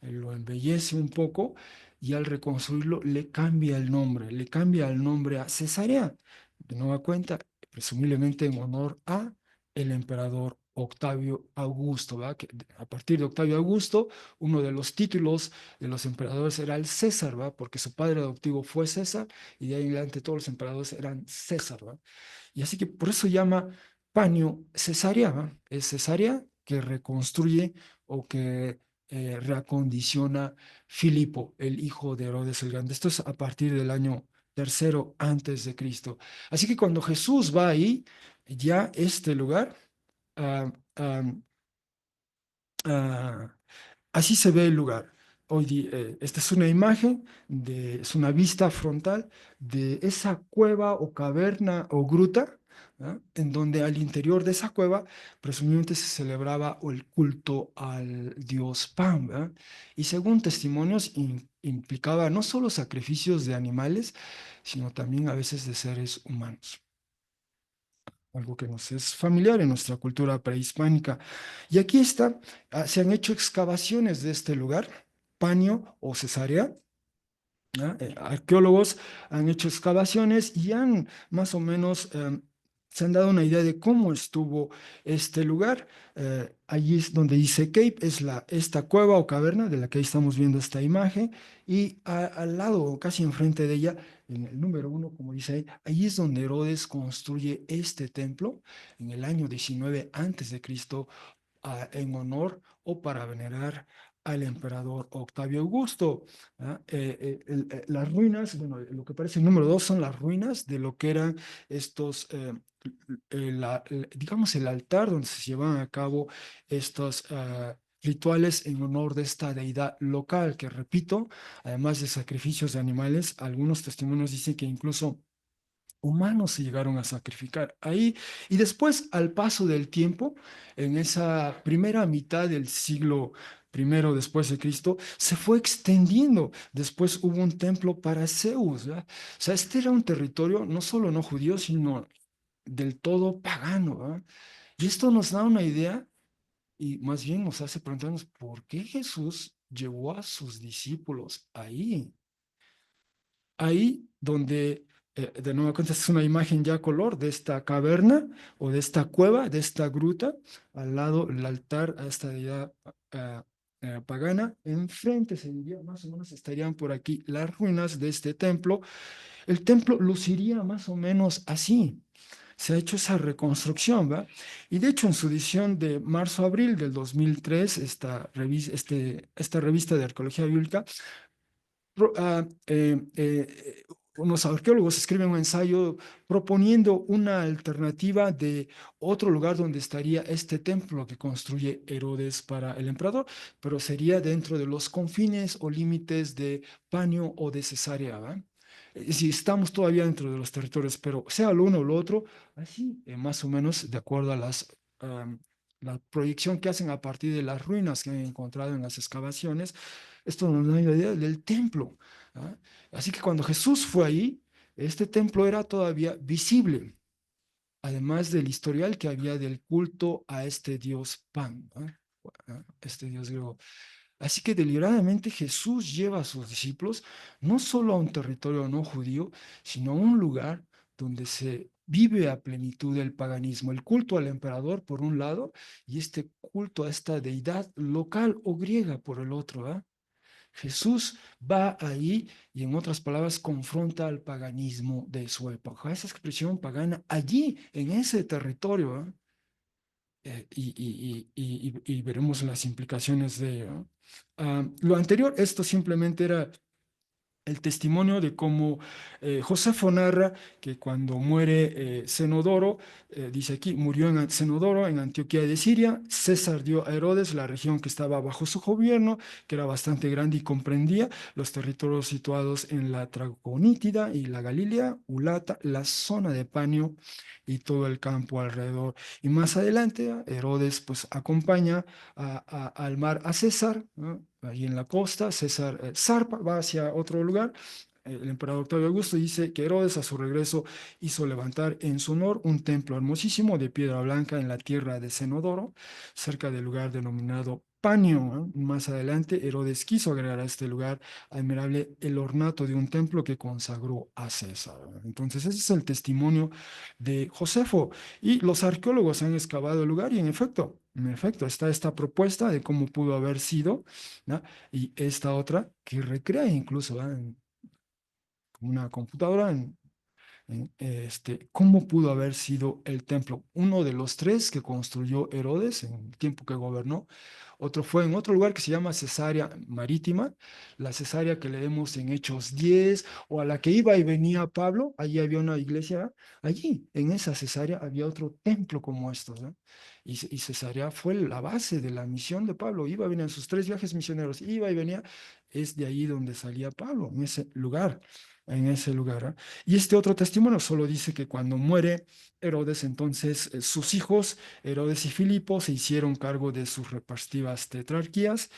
él lo embellece un poco y al reconstruirlo le cambia el nombre a Cesarea, de nueva cuenta, presumiblemente en honor a el emperador Octavio Augusto, ¿verdad? Que a partir de Octavio Augusto, uno de los títulos de los emperadores era el César, ¿verdad? Porque su padre adoptivo fue César y de ahí en adelante todos los emperadores eran César, ¿va? Y así que por eso llama Panio Cesarea, ¿va? Es Cesarea que reconstruye o que reacondiciona Filipo, el hijo de Herodes el Grande. Esto es a partir del año tercero antes de Cristo. Así que cuando Jesús va ahí, ya este lugar, ah, ah, ah, así se ve el lugar. Esta es una imagen, es una vista frontal de esa cueva o caverna o gruta, ¿ah? En donde al interior de esa cueva presumiblemente se celebraba el culto al dios Pan, ¿verdad? Y según testimonios implicaba no solo sacrificios de animales, sino también a veces de seres humanos, algo que nos es familiar en nuestra cultura prehispánica. Y aquí está, se han hecho excavaciones de este lugar, Panio o Cesarea. ¿Ah? Arqueólogos han hecho excavaciones y han más o menos se han dado una idea de cómo estuvo este lugar. Allí es donde dice Cape, es esta cueva o caverna de la que ahí estamos viendo esta imagen, y al lado, casi enfrente de ella, en el número 1, como dice ahí, ahí es donde Herodes construye este templo en el año 19 antes de Cristo, en honor o para venerar al emperador Octavio Augusto. ¿Ah? Las ruinas, bueno, lo que parece el número 2 son las ruinas de lo que eran estos, digamos, el altar donde se llevaban a cabo estos rituales en honor de esta deidad local, que repito, además de sacrificios de animales, algunos testimonios dicen que incluso humanos se llegaron a sacrificar ahí. Y después, al paso del tiempo, en esa primera mitad del siglo primero después de Cristo, se fue extendiendo. Después hubo un templo para Zeus, ¿verdad? O sea, este era un territorio no solo no judío, sino del todo pagano, ¿verdad? Y esto nos da una idea y más bien nos hace preguntarnos, ¿por qué Jesús llevó a sus discípulos ahí? Ahí donde, de nuevo cuenta, es una imagen ya a color de esta caverna o de esta cueva, de esta gruta, al lado el altar a esta deidad pagana. Enfrente se diría, más o menos estarían por aquí las ruinas de este templo. El templo luciría más o menos así. Se ha hecho esa reconstrucción, ¿va? Y de hecho, en su edición de marzo-abril del 2003, esta revista de arqueología bíblica pro- ah, unos arqueólogos escriben un ensayo proponiendo una alternativa de otro lugar donde estaría este templo que construye Herodes para el emperador, pero sería dentro de los confines o límites de Panio o de Cesarea, ¿va? Si estamos todavía dentro de los territorios, pero sea lo uno o lo otro, así más o menos de acuerdo a la proyección que hacen a partir de las ruinas que han encontrado en las excavaciones, esto nos da una idea del templo. ¿Ah? Así que cuando Jesús fue ahí, este templo era todavía visible. además del historial que había del culto a este dios Pan, ¿no? Este dios griego. Así que deliberadamente Jesús lleva a sus discípulos no solo a un territorio no judío, sino a un lugar donde se vive a plenitud el paganismo, el culto al emperador por un lado y este culto a esta deidad local o griega por el otro. Jesús va ahí y en otras palabras confronta al paganismo de su época, esa expresión pagana allí, en ese territorio. Y veremos las implicaciones de ello. ¿No? Lo anterior, esto simplemente era el testimonio de cómo Josefo narra que cuando muere Cenodoro, dice aquí, murió en Cenodoro, en Antioquía de Siria, César dio a Herodes la región que estaba bajo su gobierno, que era bastante grande y comprendía los territorios situados en la Traconítida y la Galilea, Ulata, la zona de Panio y todo el campo alrededor. Y más adelante, Herodes pues acompaña al mar a César, ¿no? Ahí en la costa, César zarpa, va hacia otro lugar. El emperador Octavio Augusto dice que Herodes a su regreso hizo levantar en su honor un templo hermosísimo de piedra blanca en la tierra de Cenodoro, cerca del lugar denominado Panio. ¿No? Más adelante, Herodes quiso agregar a este lugar admirable el ornato de un templo que consagró a César. ¿No? Entonces, ese es el testimonio de Josefo. Y los arqueólogos han excavado el lugar y en efecto, está esta propuesta de cómo pudo haber sido, ¿no? Y esta otra que recrea incluso ¿no? En una computadora, cómo pudo haber sido el templo. Uno de los tres que construyó Herodes en el tiempo que gobernó. Otro fue en otro lugar que se llama Cesarea Marítima, la Cesarea que leemos en Hechos 10, o a la que iba y venía Pablo. Allí había una iglesia. Allí, en esa Cesarea, había otro templo como estos. ¿No? Y Cesarea fue la base de la misión de Pablo. Iba y venía en sus tres viajes misioneros. Iba y venía. Es de ahí donde salía Pablo, en ese lugar. En ese lugar. ¿Ah? Y este otro testimonio solo dice que cuando muere Herodes, entonces sus hijos, Herodes y Filipo, se hicieron cargo de sus respectivas tetrarquías.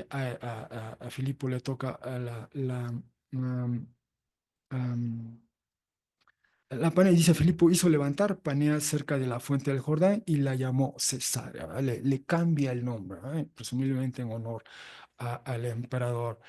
A Filipo le toca a um, um, la Panea, dice Filipo, hizo levantar Panea cerca de la fuente del Jordán y la llamó Cesarea. ¿Vale? Le cambia el nombre, ¿eh? Presumiblemente en honor al emperador.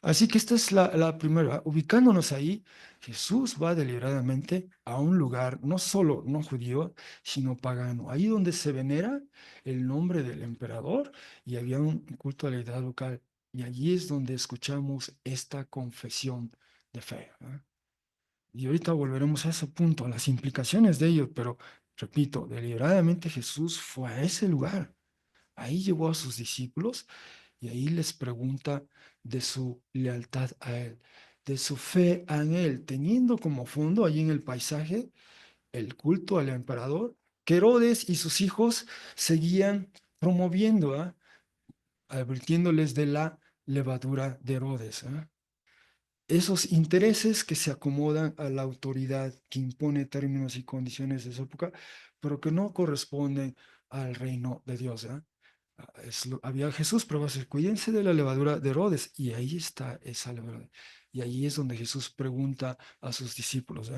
Así que esta es la primera. Ubicándonos ahí, Jesús va deliberadamente a un lugar no solo no judío, sino pagano. Ahí donde se venera el nombre del emperador y había un culto a la deidad local. Y allí es donde escuchamos esta confesión de fe. ¿Eh? Y ahorita volveremos a ese punto, a las implicaciones de ello, pero repito, deliberadamente Jesús fue a ese lugar. Ahí llevó a sus discípulos y ahí les pregunta de su lealtad a Él, de su fe en Él, teniendo como fondo allí en el paisaje el culto al emperador que Herodes y sus hijos seguían promoviendo, advirtiéndoles de la levadura de Herodes. Esos intereses que se acomodan a la autoridad que impone términos y condiciones de su época, pero que no corresponden al reino de Dios. Había Jesús, pero va a ser, cuídense de la levadura de Herodes, y ahí está esa levadura. Y ahí es donde Jesús pregunta a sus discípulos.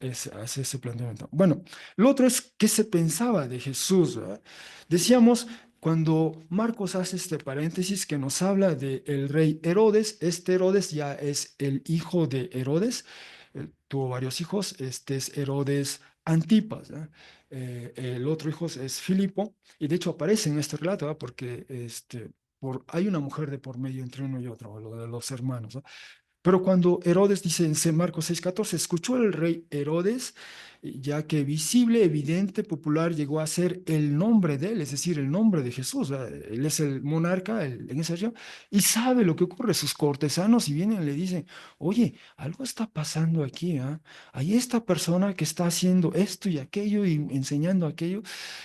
Hace ese planteamiento. Bueno, lo otro es qué se pensaba de Jesús. ¿Verdad? Decíamos, cuando Marcos hace este paréntesis que nos habla del rey Herodes, este Herodes ya es el hijo de Herodes, tuvo varios hijos, este es Herodes Antipas, ¿verdad? El otro hijo es Filipo, y de hecho aparece en este relato, ¿verdad? Porque hay una mujer de por medio entre uno y otro, lo de los hermanos. ¿No? Pero cuando Herodes, dice en Marcos 6:14, escuchó el rey Herodes, ya que visible, evidente, popular llegó a ser el nombre de él, es decir, el nombre de Jesús. ¿Verdad? Él es el monarca en esa región y sabe lo que ocurre. Sus cortesanos y vienen y le dicen, oye, algo está pasando aquí. Hay esta persona que está haciendo esto y aquello y enseñando aquello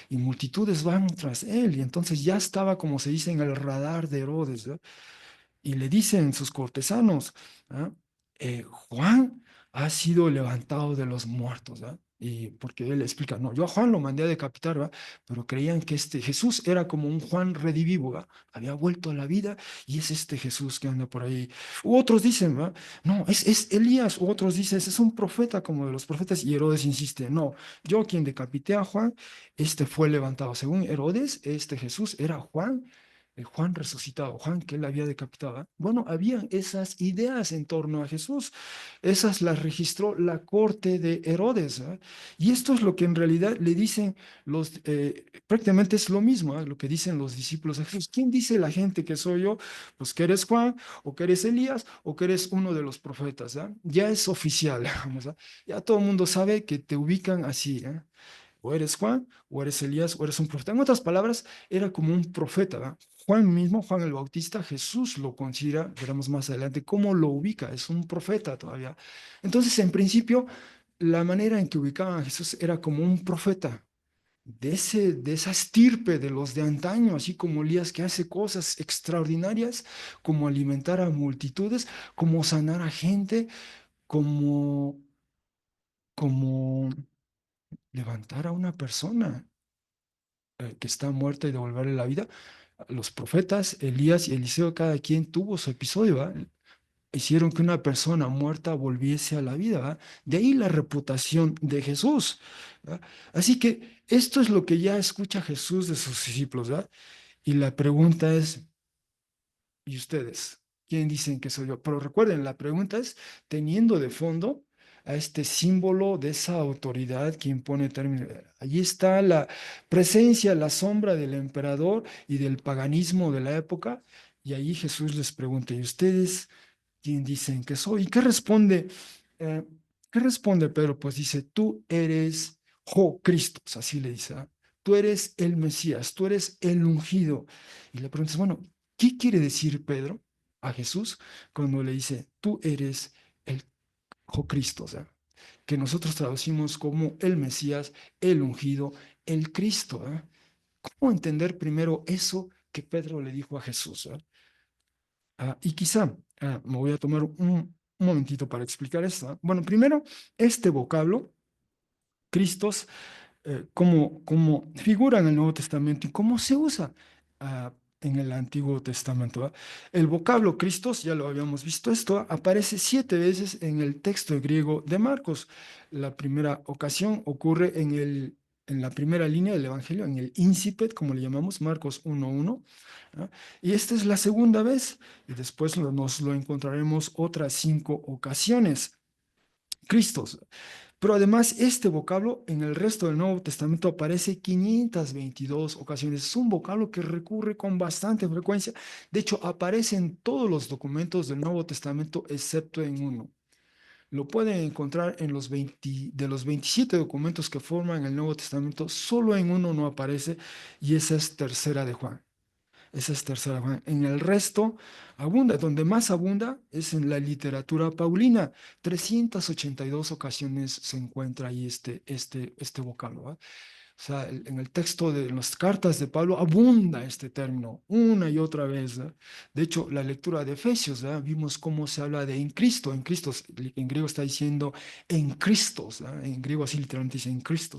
y multitudes van tras él. Y entonces ya estaba, como se dice, en el radar de Herodes. ¿Verdad? Y le dicen sus cortesanos, ¿ah? Juan ha sido levantado de los muertos. ¿Ah? Y porque él explica, no, yo a Juan lo mandé a decapitar, ¿va? Pero creían que este Jesús era como un Juan redivivo, ¿va? Había vuelto a la vida y es este Jesús que anda por ahí. U otros dicen, ¿va? No, es Elías. U otros dicen, es un profeta como de los profetas. Y Herodes insiste, no, yo quien decapité a Juan, este fue levantado. Según Herodes, este Jesús era Juan, el Juan resucitado, Juan que él había decapitado. ¿Va? Bueno, habían esas ideas en torno a Jesús. Esas las registró la corte de Herodes. ¿Va? Y esto es lo que en realidad le dicen prácticamente es lo mismo, lo que dicen los discípulos de Jesús. ¿Quién dice la gente que soy yo? Pues que eres Juan, o que eres Elías, o que eres uno de los profetas. Ya es oficial, vamos, ya todo el mundo sabe que te ubican así. O eres Juan, o eres Elías, o eres un profeta. En otras palabras, era como un profeta. Juan mismo, Juan el Bautista, Jesús lo considera, veremos más adelante, cómo lo ubica, es un profeta todavía. Entonces, en principio, la manera en que ubicaban a Jesús era como un profeta, de esa estirpe de los de antaño, así como Elías que hace cosas extraordinarias, como alimentar a multitudes, como sanar a gente, como, como levantar a una persona que está muerta y devolverle la vida. Los profetas, Elías y Eliseo, cada quien tuvo su episodio, ¿va? Hicieron que una persona muerta volviese a la vida, ¿va? De ahí la reputación de Jesús, ¿va? Así que esto es lo que ya escucha Jesús de sus discípulos, ¿va? Y la pregunta es, ¿y ustedes? ¿Quién dicen que soy yo? Pero recuerden, la pregunta es teniendo de fondo a este símbolo de esa autoridad que impone términos. Allí está la presencia, la sombra del emperador y del paganismo de la época. Y allí Jesús les pregunta, ¿y ustedes quién dicen que soy? ¿Y qué responde? eh, ¿Qué responde Pedro? Pues dice, tú eres Cristo, así le dice, ¿ah? Tú eres el Mesías, tú eres el ungido. Y le preguntas, bueno, ¿qué quiere decir Pedro a Jesús cuando le dice, tú eres el Cristo? O sea, que nosotros traducimos como el Mesías, el ungido, el Cristo. ¿Cómo entender primero eso que Pedro le dijo a Jesús? Y quizá me voy a tomar un momentito para explicar esto. Bueno, primero, este vocablo, Cristos, cómo figura en el Nuevo Testamento y cómo se usa en el Antiguo Testamento. El vocablo Cristos, ya lo habíamos visto esto, aparece 7 veces en el texto griego de Marcos. La primera ocasión ocurre en la primera línea del Evangelio, en el incipit, como le llamamos, Marcos 1:1. ¿Ah? Y esta es la segunda vez, y después nos lo encontraremos otras 5 ocasiones. Cristos. Pero además, este vocablo en el resto del Nuevo Testamento aparece 522 ocasiones. Es un vocablo que recurre con bastante frecuencia. De hecho, aparece en todos los documentos del Nuevo Testamento, excepto en uno. Lo pueden encontrar en de los 27 documentos que forman el Nuevo Testamento, solo en uno no aparece, y esa es Tercera de Juan. Esa es Tercera Juan. En el resto abunda, donde más abunda es en la literatura paulina. 382 ocasiones se encuentra ahí este vocablo. ¿Va? O sea, en el texto de las cartas de Pablo abunda este término una y otra vez. ¿No? De hecho, la lectura de Efesios, ¿no? Vimos cómo se habla de en Cristo, en griego está diciendo en Cristo, ¿no? En griego así literalmente dice en Cristo.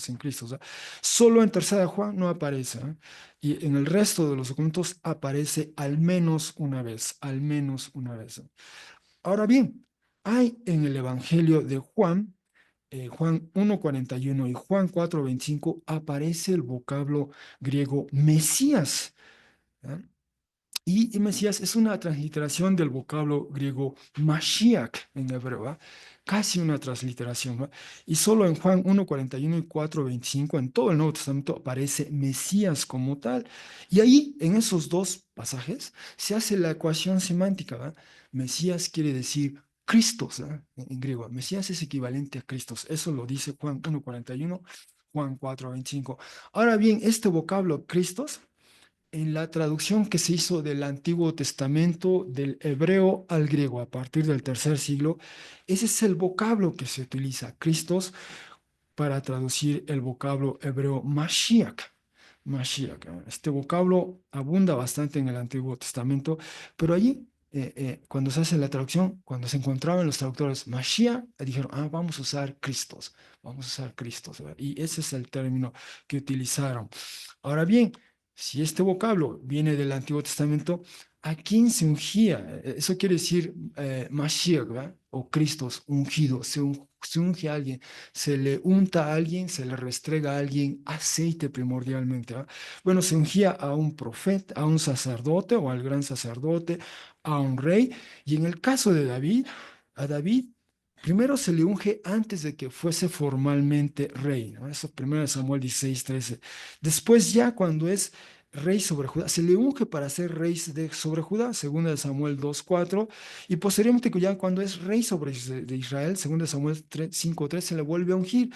¿No? Solo en Tercera de Juan no aparece, ¿no? Y en el resto de los documentos aparece al menos una vez. ¿No? Ahora bien, hay en el Evangelio de Juan Juan 1:41 y Juan 4:25 aparece el vocablo griego Mesías. ¿Ya? Y Mesías es una transliteración del vocablo griego Mashiach en hebreo, ¿va? Casi una transliteración. ¿Va? Y solo en Juan 1:41 y 4:25 en todo el Nuevo Testamento aparece Mesías como tal. Y ahí, en esos dos pasajes, se hace la ecuación semántica. ¿Va? Mesías quiere decir Cristos, ¿va? En griego. Mesías es equivalente a Cristos. Eso lo dice Juan 1:41, Juan 4:25. Ahora bien, este vocablo Cristos en la traducción que se hizo del Antiguo Testamento del hebreo al griego a partir del tercer siglo, ese es el vocablo que se utiliza, Cristos, para traducir el vocablo hebreo Mashiach. Mashiach. Este vocablo abunda bastante en el Antiguo Testamento, pero allí cuando se hace la traducción, cuando se encontraban los traductores Mashiach, dijeron, ah, vamos a usar Cristos, vamos a usar Cristos, ¿verdad? Y ese es el término que utilizaron. Ahora bien, si este vocablo viene del Antiguo Testamento, ¿a quién se ungía? Eso quiere decir Mashiach, ¿verdad? O Cristos, ungido, se unge a alguien, se le unta a alguien, se le restrega a alguien aceite primordialmente, ¿verdad? Bueno, se ungía a un profeta, a un sacerdote o al gran sacerdote, a un rey. Y en el caso de David, a David primero se le unge antes de que fuese formalmente rey, ¿no? Eso primero de Samuel 16:13. Después ya cuando es rey sobre Judá, se le unge para ser rey sobre Judá, segunda de Samuel 2:4. Y posteriormente ya cuando es rey sobre de Israel, segunda de Samuel 5:3, se le vuelve a ungir.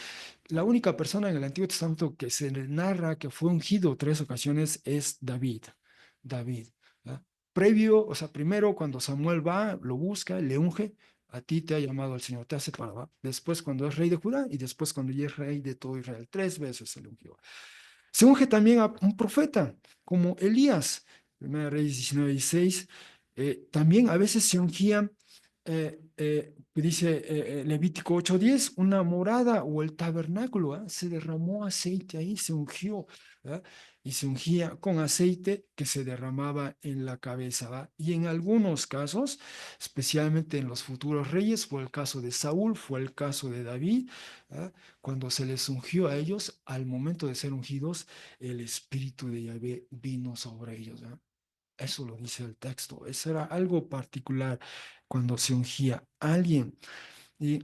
La única persona en el Antiguo Testamento que se le narra que fue ungido 3 ocasiones es David. David. ¿Ah? Previo, o sea, primero cuando Samuel va, lo busca, le unge, a ti te ha llamado el Señor, te ha separado. ¿Va? Después cuando es rey de Judá y después cuando ya es rey de todo Israel. 3 veces se le ungió. Se unge también a un profeta como Elías, 1 Reyes 19:16. También a veces se ungía, dice Levítico 8:10, una morada o el tabernáculo, ¿ah? Se derramó aceite ahí, se ungió, ¿ah? Y se ungía con aceite que se derramaba en la cabeza, ¿va? Y en algunos casos, especialmente en los futuros reyes, fue el caso de Saúl, fue el caso de David, ¿ah? Cuando se les ungió a ellos, al momento de ser ungidos, el Espíritu de Yahvé vino sobre ellos, ¿verdad? Eso lo dice el texto. Eso era algo particular cuando se ungía a alguien. Y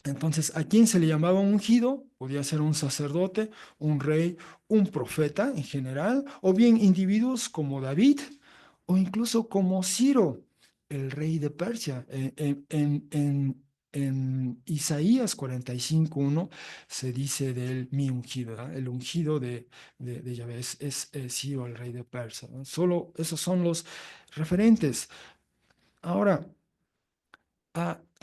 entonces, ¿a quién se le llamaba ungido? Podía ser un sacerdote, un rey, un profeta en general, o bien individuos como David, o incluso como Ciro, el rey de Persia. En Isaías 45:1 se dice de él mi ungido, ¿verdad? El ungido de Yahvé es Ciro, el rey de Persia, ¿no? Solo esos son los referentes. Ahora,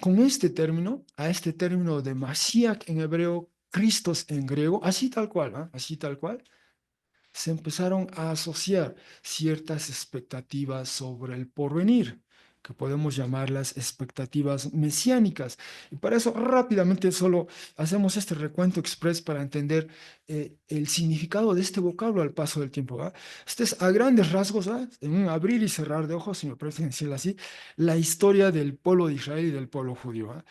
con este término, a este término de Mashiach en hebreo, Cristos en griego, así tal cual, ¿ah? Así tal cual, se empezaron a asociar ciertas expectativas sobre el porvenir, que podemos llamarlas expectativas mesiánicas. Y para eso rápidamente solo hacemos este recuento express para entender el significado de este vocablo al paso del tiempo. ¿Va? Este es a grandes rasgos, ¿va? En un abrir y cerrar de ojos, si me parece decirlo así, la historia del pueblo de Israel y del pueblo judío. ¿Va?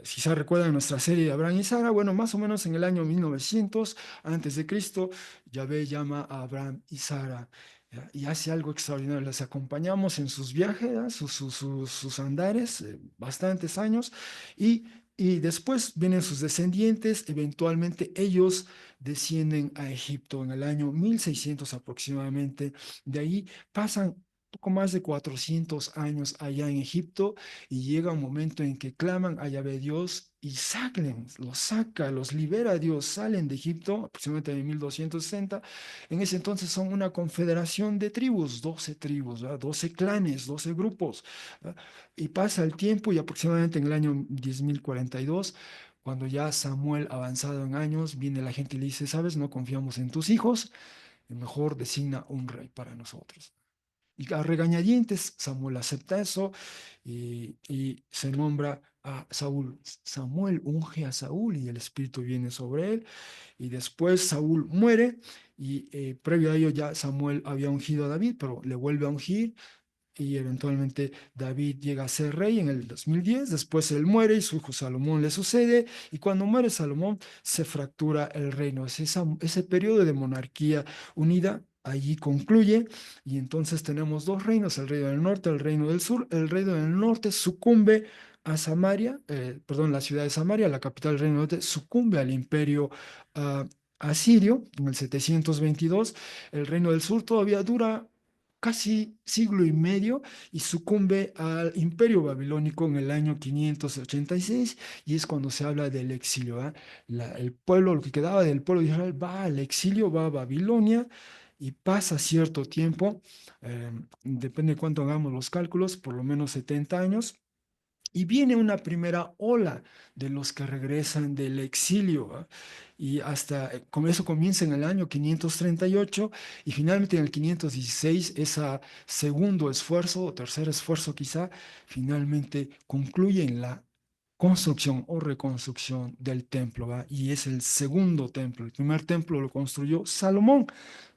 Si se recuerdan nuestra serie de Abraham y Sara, bueno, más o menos en el año 1900 antes de Cristo, Yahvé llama a Abraham y Sara, ¿ya? Y hace algo extraordinario. Les acompañamos en sus viajes, ¿ya? Sus andares, bastantes años, y, y después vienen sus descendientes. Eventualmente ellos descienden a Egipto en el año 1600 aproximadamente. De ahí pasan poco más de 400 años allá en Egipto y llega un momento en que claman a Yahvé Dios y los saca, los libera Dios, salen de Egipto aproximadamente en 1260. En ese entonces son una confederación de tribus, 12 tribus, ¿verdad? 12 clanes, 12 grupos. ¿Verdad? Y pasa el tiempo y aproximadamente en el año 10.042, cuando ya Samuel avanzado en años, viene la gente y le dice, sabes, no confiamos en tus hijos, mejor designa un rey para nosotros. Y a regañadientes Samuel acepta eso y se nombra a Saúl. Samuel unge a Saúl y el Espíritu viene sobre él. Y después Saúl muere y previo a ello ya Samuel había ungido a David, pero le vuelve a ungir y eventualmente David llega a ser rey en el 2010. Después él muere y su hijo Salomón le sucede. Y cuando muere Salomón se fractura el reino. Ese periodo de monarquía unida allí concluye y entonces tenemos dos reinos, el reino del norte, el reino del sur. El reino del norte sucumbe a Samaria, perdón, la ciudad de Samaria, la capital del reino del norte, sucumbe al imperio asirio en el 722. El reino del sur todavía dura casi siglo y medio y sucumbe al imperio babilónico en el año 586 y es cuando se habla del exilio. ¿Ah? El pueblo, lo que quedaba del pueblo de Israel va al exilio, va a Babilonia y pasa cierto tiempo, depende de cuánto hagamos los cálculos, por lo menos 70 años, Y viene una primera ola de los que regresan del exilio, ¿ah? Y hasta, con eso comienza en el año 538 y finalmente en el 516, ese segundo esfuerzo o tercer esfuerzo quizá, finalmente concluye en la construcción o reconstrucción del templo, ¿va? Y es el segundo templo. El primer templo lo construyó Salomón.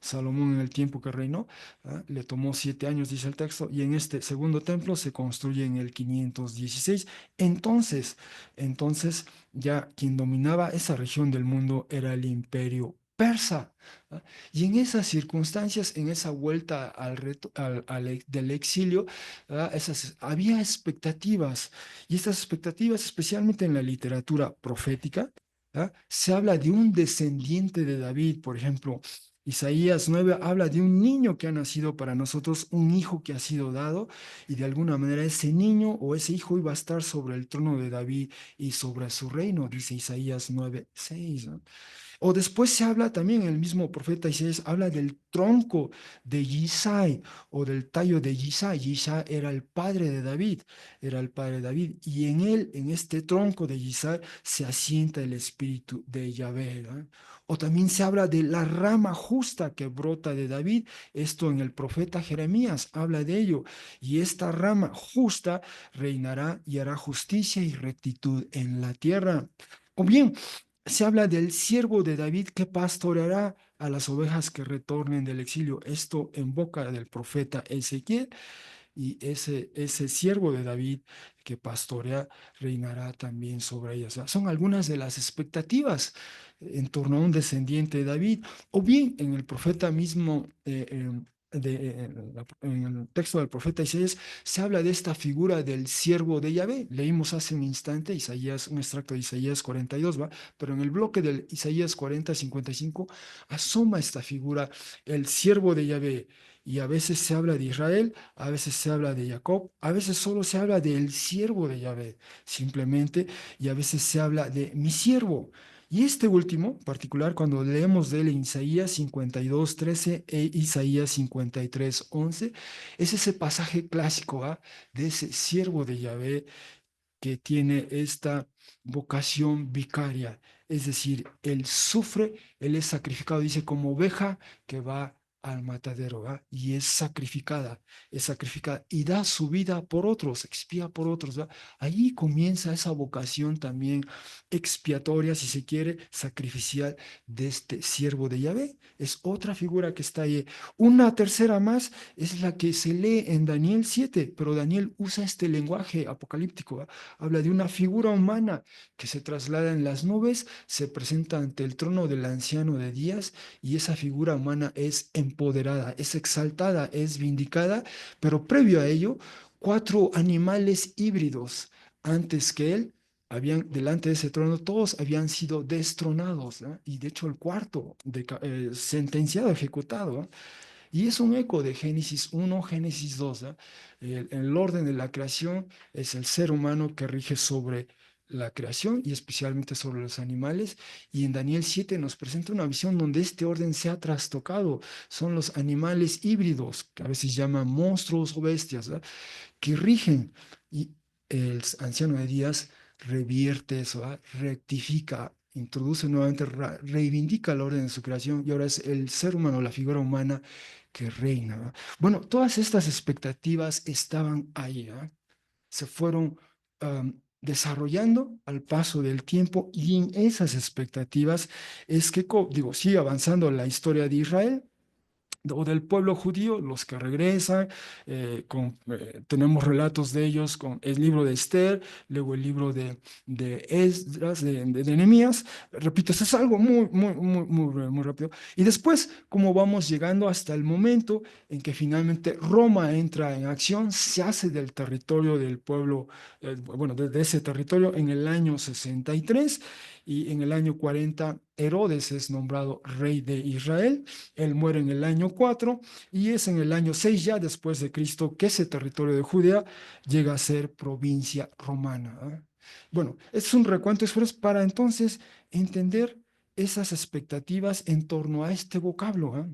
Salomón en el tiempo que reinó, ¿ah? Le tomó 7 años, dice el texto, y en este segundo templo se construye en el 516. Entonces, entonces ya quien dominaba esa región del mundo era el imperio persa. ¿Ah? Y en esas circunstancias, en esa vuelta del exilio, ¿ah? Había expectativas, y estas expectativas, especialmente en la literatura profética, ¿ah? Se habla de un descendiente de David, por ejemplo. Isaías 9 habla de un niño que ha nacido para nosotros, un hijo que ha sido dado, y de alguna manera ese niño o ese hijo iba a estar sobre el trono de David y sobre su reino, dice Isaías 9:6, ¿no? O después se habla también, el mismo profeta Isaías habla del tronco de Yisai o del tallo de Yisai. Yisai era el padre de David, era el padre de David. Y en él, en este tronco de Yisai, se asienta el espíritu de Yahvé, ¿no? O también se habla de la rama justa que brota de David. Esto en el profeta Jeremías habla de ello. Y esta rama justa reinará y hará justicia y rectitud en la tierra. O bien, se habla del siervo de David que pastoreará a las ovejas que retornen del exilio. Esto en boca del profeta Ezequiel. Y ese siervo de David que pastorea reinará también sobre ellas. O sea, son algunas de las expectativas en torno a un descendiente de David, o bien en el profeta mismo, en el texto del profeta Isaías, se habla de esta figura del siervo de Yahvé. Leímos hace un instante Isaías, un extracto de Isaías 42, ¿va? Pero en el bloque del Isaías 40-55 asoma esta figura, el siervo de Yahvé. Y a veces se habla de Israel, a veces se habla de Jacob, a veces solo se habla del siervo de Yahvé, simplemente, y a veces se habla de mi siervo. Y este último, particular, cuando leemos de él en Isaías 52:13 e Isaías 53:11, es ese pasaje clásico, ¿ah? De ese siervo de Yahvé que tiene esta vocación vicaria, es decir, él sufre, él es sacrificado, dice, como oveja que va al matadero, ¿va? Y es sacrificada y da su vida por otros, expía por otros, ¿va? Ahí comienza esa vocación también expiatoria, si se quiere, sacrificial de este siervo de Yahvé. Es otra figura que está ahí. Una tercera más es la que se lee en Daniel 7, pero Daniel usa este lenguaje apocalíptico, ¿va? Habla de una figura humana que se traslada en las nubes, se presenta ante el trono del anciano de días y esa figura humana es empoderada, es exaltada, es vindicada, pero previo a ello, 4 animales híbridos antes que él habían, delante de ese trono, todos habían sido destronados, ¿no? Y de hecho el cuarto sentenciado, ejecutado, ¿no? Y es un eco de Génesis 1, Génesis 2, ¿ah? El orden de la creación es el ser humano que rige sobre la creación y especialmente sobre los animales. Y en Daniel 7 nos presenta una visión donde este orden se ha trastocado. Son los animales híbridos, que a veces llaman monstruos o bestias, ¿ah? Que rigen. Y el anciano de días revierte eso, ¿ah? Rectifica, introduce nuevamente, reivindica el orden de su creación y ahora es el ser humano, la figura humana que reina, ¿no? Bueno, todas estas expectativas estaban ahí, ¿ah? Se fueron desarrollando al paso del tiempo y en esas expectativas es que, digo, sigue avanzando la historia de Israel o del pueblo judío, los que regresan, tenemos relatos de ellos con el libro de Esther, luego el libro de Esdras, de Nehemías. Repito, eso es algo muy, muy, muy, muy, muy rápido. Y después, como vamos llegando hasta el momento en que finalmente Roma entra en acción, se hace del territorio del pueblo, bueno, de ese territorio en el año 63 y en el año 40 Herodes es nombrado rey de Israel. Él muere en el año 4 y es en el año 6 ya después de Cristo que ese territorio de Judea llega a ser provincia romana, ¿ah? Bueno, es un recuento express para entonces entender esas expectativas en torno a este vocablo, ¿ah?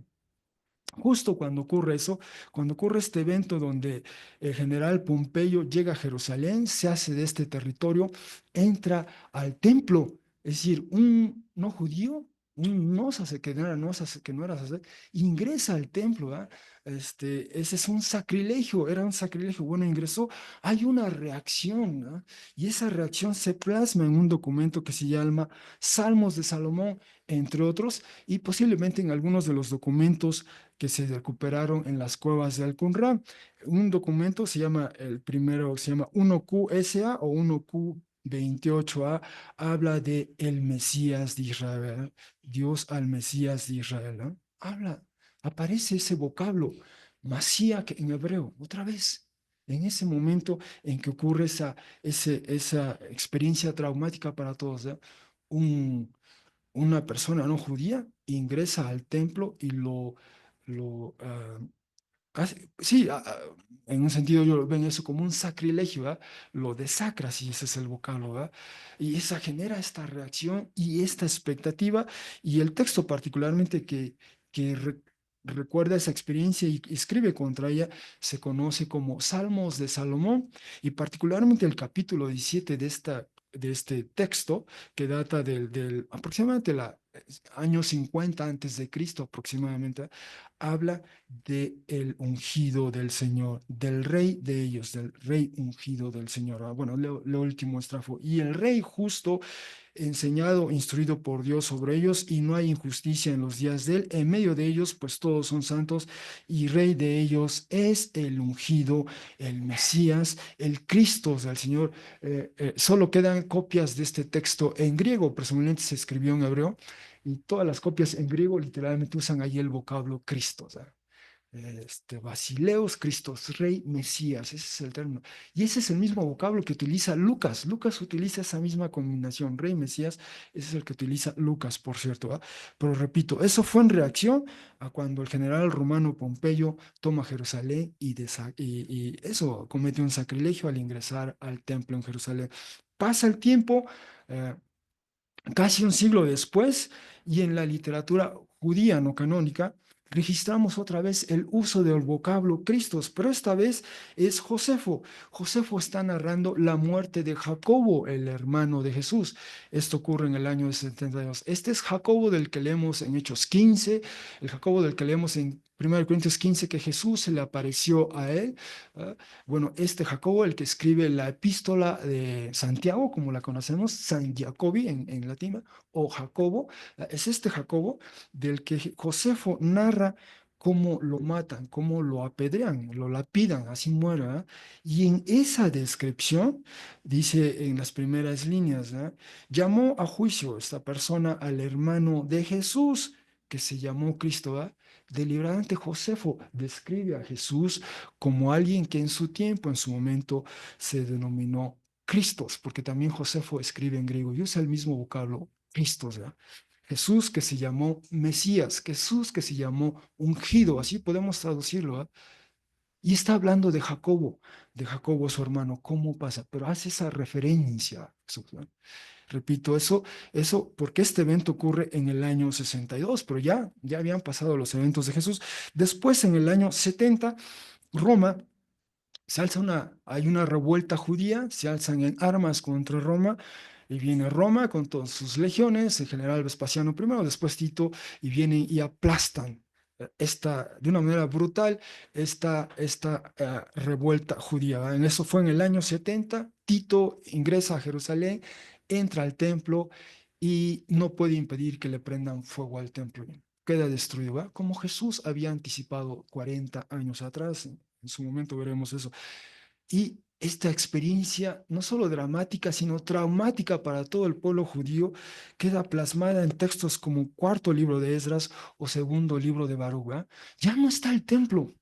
Justo cuando ocurre eso, cuando ocurre este evento donde el general Pompeyo llega a Jerusalén, se hace de este territorio, entra al templo, es decir, un no judío, un no que no era, que no era sacerdote, ingresa al templo, ¿verdad? Ese es un sacrilegio, era un sacrilegio. Bueno, ingresó, hay una reacción, ¿no? Y esa reacción se plasma en un documento que se llama Salmos de Salomón, entre otros, y posiblemente en algunos de los documentos que se recuperaron en las cuevas de Al-Qumran. Un documento se llama, el primero se llama 1QSA o 1Q28A, habla de el Mesías de Israel, Dios al Mesías de Israel, ¿no? Habla, aparece ese vocablo, Masía, que en hebreo, otra vez. En ese momento en que ocurre esa experiencia traumática para todos, ¿eh? Un, una persona no judía ingresa al templo y lo sí, en un sentido yo ven eso como un sacrilegio, ¿verdad? Lo desacra, si ese es el vocablo, ¿verdad? Y esa genera esta reacción y esta expectativa, y el texto particularmente que recuerda esa experiencia y escribe contra ella, se conoce como Salmos de Salomón, y particularmente el capítulo 17 de este texto, que data del aproximadamente año 50 antes de Cristo aproximadamente, habla de el ungido del Señor, del rey de ellos, del rey ungido del Señor. Bueno, lo último estrafo. Y el rey justo, enseñado, instruido por Dios sobre ellos, y no hay injusticia en los días de él. En medio de ellos, pues todos son santos, y rey de ellos es el ungido, el Mesías, el Cristo del Señor. Solo quedan copias de este texto en griego, presumiblemente se escribió en hebreo, y todas las copias en griego literalmente usan ahí el vocablo Cristo. O sea, Basileus, Cristos, Rey, Mesías, ese es el término. Y ese es el mismo vocablo que utiliza Lucas. Lucas utiliza esa misma combinación, Rey, Mesías, ese es el que utiliza Lucas, por cierto, ¿va? Pero repito, eso fue en reacción a cuando el general romano Pompeyo toma Jerusalén y eso comete un sacrilegio al ingresar al templo en Jerusalén. Pasa el tiempo, eh, casi un siglo después, y en la literatura judía no canónica, registramos otra vez el uso del vocablo Cristos, pero esta vez es Josefo. Josefo está narrando la muerte de Jacobo, el hermano de Jesús. Esto ocurre en el año 72. Este es Jacobo del que leemos en Hechos 15, el Jacobo del que leemos en 1 Corintios 15, que Jesús se le apareció a él. ¿Ah? Bueno, este Jacobo, el que escribe la epístola de Santiago, como la conocemos, San Jacobi en latín, o Jacobo, es este Jacobo del que Josefo narra cómo lo matan, cómo lo apedrean, lo lapidan, así muere. ¿Ah? Y en esa descripción, dice en las primeras líneas, ¿ah? Llamó a juicio esta persona al hermano de Jesús, que se llamó Cristo. ¿Ah? Deliberadamente Josefo describe a Jesús como alguien que en su tiempo, en su momento, se denominó Cristos, porque también Josefo escribe en griego y usa el mismo vocablo, Cristos, ¿verdad? Jesús que se llamó Mesías, Jesús que se llamó ungido, así podemos traducirlo, ¿verdad? Y está hablando de Jacobo su hermano, ¿cómo pasa? Pero hace esa referencia a Jesús, ¿verdad? Repito, eso porque este evento ocurre en el año 62, pero ya habían pasado los eventos de Jesús. Después, en el año 70, Roma hay una revuelta judía, se alzan en armas contra Roma, y viene Roma con todas sus legiones, el general Vespasiano primero, después Tito, y vienen y aplastan de una manera brutal esta revuelta judía. ¿Va? En eso fue en el año 70, Tito ingresa a Jerusalén, entra al templo y no puede impedir que le prendan fuego al templo. Queda destruido, ¿va? Como Jesús había anticipado 40 años atrás. En su momento veremos eso. Y esta experiencia, no solo dramática, sino traumática para todo el pueblo judío, queda plasmada en textos como cuarto libro de Esdras o segundo libro de Baruch. ¿Ah? Ya no está el templo,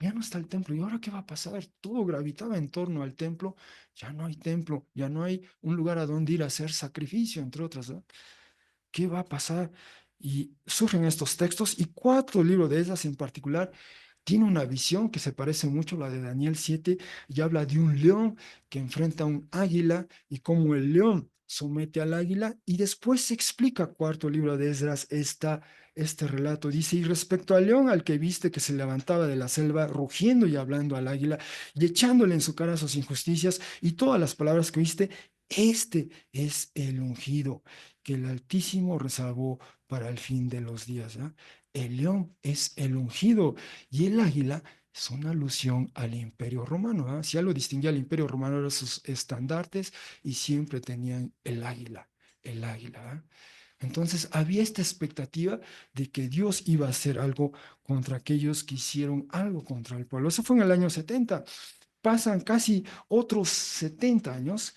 ya no está el templo. ¿Y ahora qué va a pasar? Todo gravitaba en torno al templo. Ya no hay templo, ya no hay un lugar a donde ir a hacer sacrificio, entre otras. ¿Ah? ¿Qué va a pasar? Y surgen estos textos y cuatro libros de Esdras en particular tiene una visión que se parece mucho a la de Daniel 7 y habla de un león que enfrenta a un águila y cómo el león somete al águila y después se explica, cuarto libro de Esdras, este relato. Dice, y respecto al león al que viste que se levantaba de la selva, rugiendo y hablando al águila y echándole en su cara sus injusticias y todas las palabras que viste, este es el ungido que el Altísimo reservó para el fin de los días. ¿Ah? El león es el ungido y el águila es una alusión al Imperio Romano. ¿Ah? Si algo distinguía al Imperio Romano eran sus estandartes y siempre tenían el águila, el águila. ¿Ah? Entonces había esta expectativa de que Dios iba a hacer algo contra aquellos que hicieron algo contra el pueblo. Eso fue en el año 70. Pasan casi otros 70 años,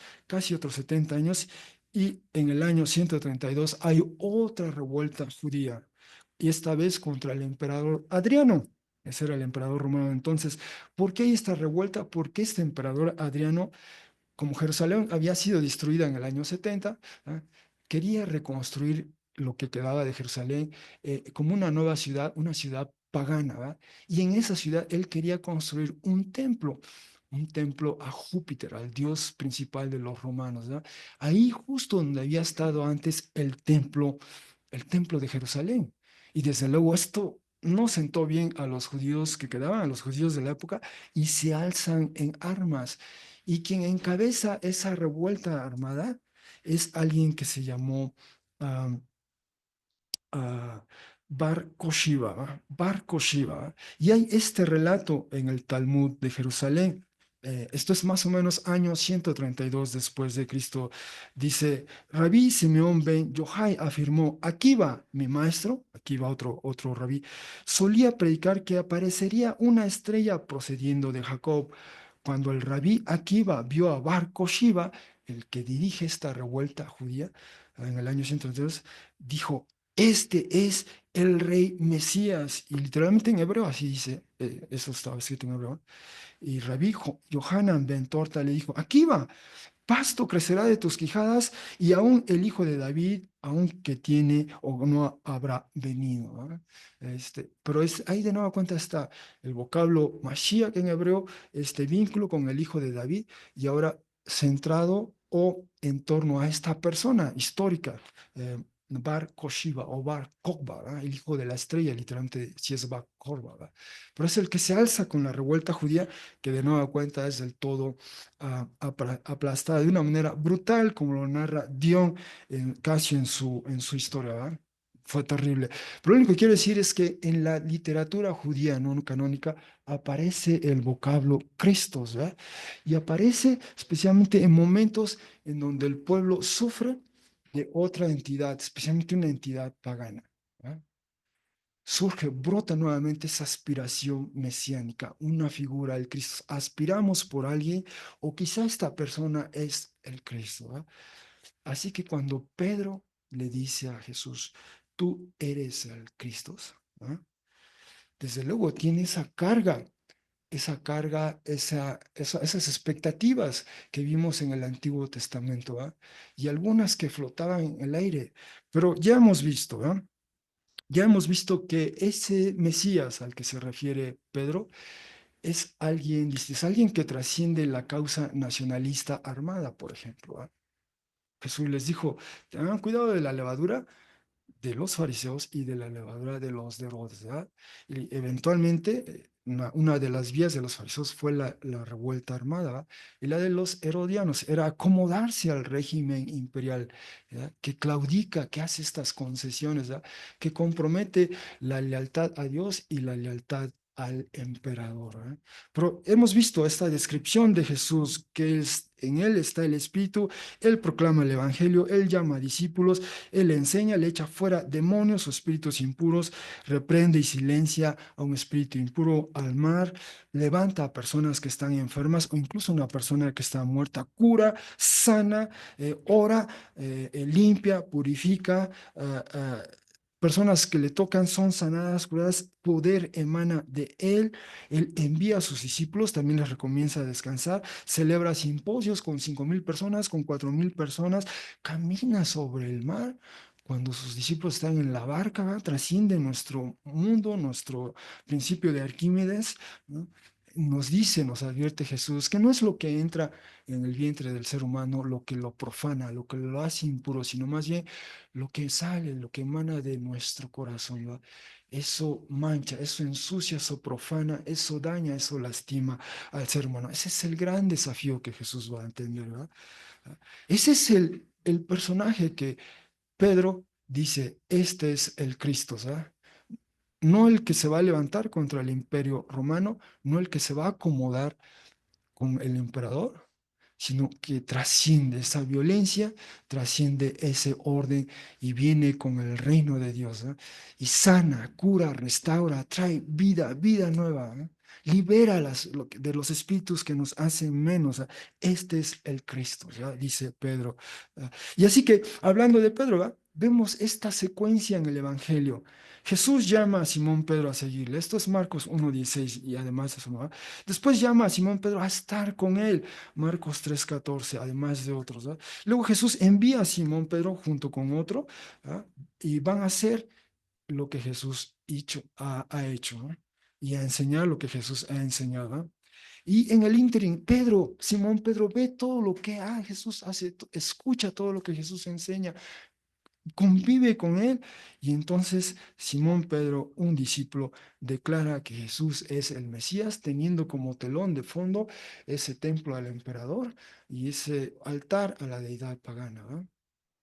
y en el año 132 hay otra revuelta judía, y esta vez contra el emperador Adriano. Ese era el emperador romano entonces. ¿Por qué hay esta revuelta? Porque este emperador Adriano, como Jerusalén había sido destruida en el año 70, ¿ah? Quería reconstruir lo que quedaba de Jerusalén como una nueva ciudad, una ciudad pagana, ¿va? Y en esa ciudad él quería construir un templo a Júpiter, al dios principal de los romanos, ¿va? Ahí justo donde había estado antes el templo de Jerusalén. Y desde luego esto no sentó bien a los judíos que quedaban, a los judíos de la época, y se alzan en armas. Y quien encabeza esa revuelta armada es alguien que se llamó um, uh, Bar Koshiva, ¿va? Bar Koshiva. ¿Va? Y hay este relato en el Talmud de Jerusalén. Esto es más o menos año 132 después de Cristo. Dice, Rabí Simeón ben Yohai afirmó, aquí va mi maestro, aquí va otro rabí, solía predicar que aparecería una estrella procediendo de Jacob. Cuando el rabí Akiva vio a Bar Koshiva, el que dirige esta revuelta judía en el año 132, dijo, este es el rey Mesías. Y literalmente en hebreo así dice, eso estaba escrito en hebreo. Y Rabí Yohanan ben Torta le dijo, aquí va, pasto crecerá de tus quijadas y aún el hijo de David, aunque tiene o no habrá venido. ¿No? Pero ahí de nueva cuenta está el vocablo Mashiach en hebreo, este vínculo con el hijo de David y ahora centrado o en torno a esta persona histórica. Bar Koshiva o Bar Kokba, ¿verdad? El hijo de la estrella, literalmente, si es Bar Korba, ¿verdad? Pero es el que se alza con la revuelta judía, que de nueva cuenta es del todo aplastada de una manera brutal, como lo narra Dion casi en su historia, ¿verdad? Fue terrible. Pero lo único que quiero decir es que en la literatura judía no canónica aparece el vocablo Cristos, ¿verdad? Y aparece especialmente en momentos en donde el pueblo sufre de otra entidad, especialmente una entidad pagana. ¿Verdad? Surge, brota nuevamente esa aspiración mesiánica, una figura del Cristo. Aspiramos por alguien o quizá esta persona es el Cristo. ¿Va? Así que cuando Pedro le dice a Jesús, tú eres el Cristo, ¿va? Desde luego tiene esas expectativas que vimos en el Antiguo Testamento, ¿va? Y algunas que flotaban en el aire, pero ya hemos visto, ¿va? Ya hemos visto que ese Mesías al que se refiere Pedro es alguien que trasciende la causa nacionalista armada, por ejemplo. ¿Ah? Jesús les dijo, tengan cuidado de la levadura de los fariseos y de la levadura de los de Herodes. ¿Verdad? Y eventualmente, una de las vías de los fariseos fue la revuelta armada, ¿verdad? Y la de los herodianos era acomodarse al régimen imperial, ¿verdad? Que claudica, que hace estas concesiones, ¿verdad? Que compromete la lealtad a Dios y la lealtad al emperador. ¿Eh? Pero hemos visto esta descripción de Jesús, que en él está el Espíritu, él proclama el Evangelio, él llama a discípulos, él enseña, le echa fuera demonios o espíritus impuros, reprende y silencia a un espíritu impuro al mar, levanta a personas que están enfermas o incluso una persona que está muerta, cura, sana, ora, limpia, purifica. Personas que le tocan son sanadas, curadas, poder emana de él. Él envía a sus discípulos, también les recomienza descansar, celebra simposios con 5,000 personas, con 4,000 personas, camina sobre el mar. Cuando sus discípulos están en la barca, ¿va? Trasciende nuestro mundo, nuestro principio de Arquímedes, ¿no? nos dice, nos advierte Jesús, que no es lo que entra en el vientre del ser humano lo que lo profana, lo que lo hace impuro, sino más bien lo que sale, lo que emana de nuestro corazón, ¿va? Eso mancha, eso ensucia, eso profana, eso daña, eso lastima al ser humano. Ese es el gran desafío que Jesús va a entender, ¿verdad? Ese es el personaje que Pedro dice, este es el Cristo, ¿sabes? No el que se va a levantar contra el imperio romano, no el que se va a acomodar con el emperador, sino que trasciende esa violencia, trasciende ese orden y viene con el reino de Dios, ¿no? Y sana, cura, restaura, trae vida, vida nueva, ¿no? Libera de los espíritus que nos hacen menos. ¿Ah? Este es el Cristo, ¿ya? Dice Pedro. ¿Ah? Y así que, hablando de Pedro, ¿va? Vemos esta secuencia en el Evangelio. Jesús llama a Simón Pedro a seguirle. Esto es Marcos 1:16 y además eso, ¿no? Después llama a Simón Pedro a estar con él, Marcos 3:14, además de otros. ¿Ah? Luego Jesús envía a Simón Pedro junto con otro, ¿ah? Y van a hacer lo que Jesús ha hecho, ¿no? Y a enseñar lo que Jesús ha enseñado. ¿Ah? Y en el ínterin, Simón Pedro ve todo lo que Jesús hace, escucha todo lo que Jesús enseña, convive con él y entonces Simón Pedro, un discípulo, declara que Jesús es el Mesías, teniendo como telón de fondo ese templo al emperador y ese altar a la deidad pagana. ¿Va?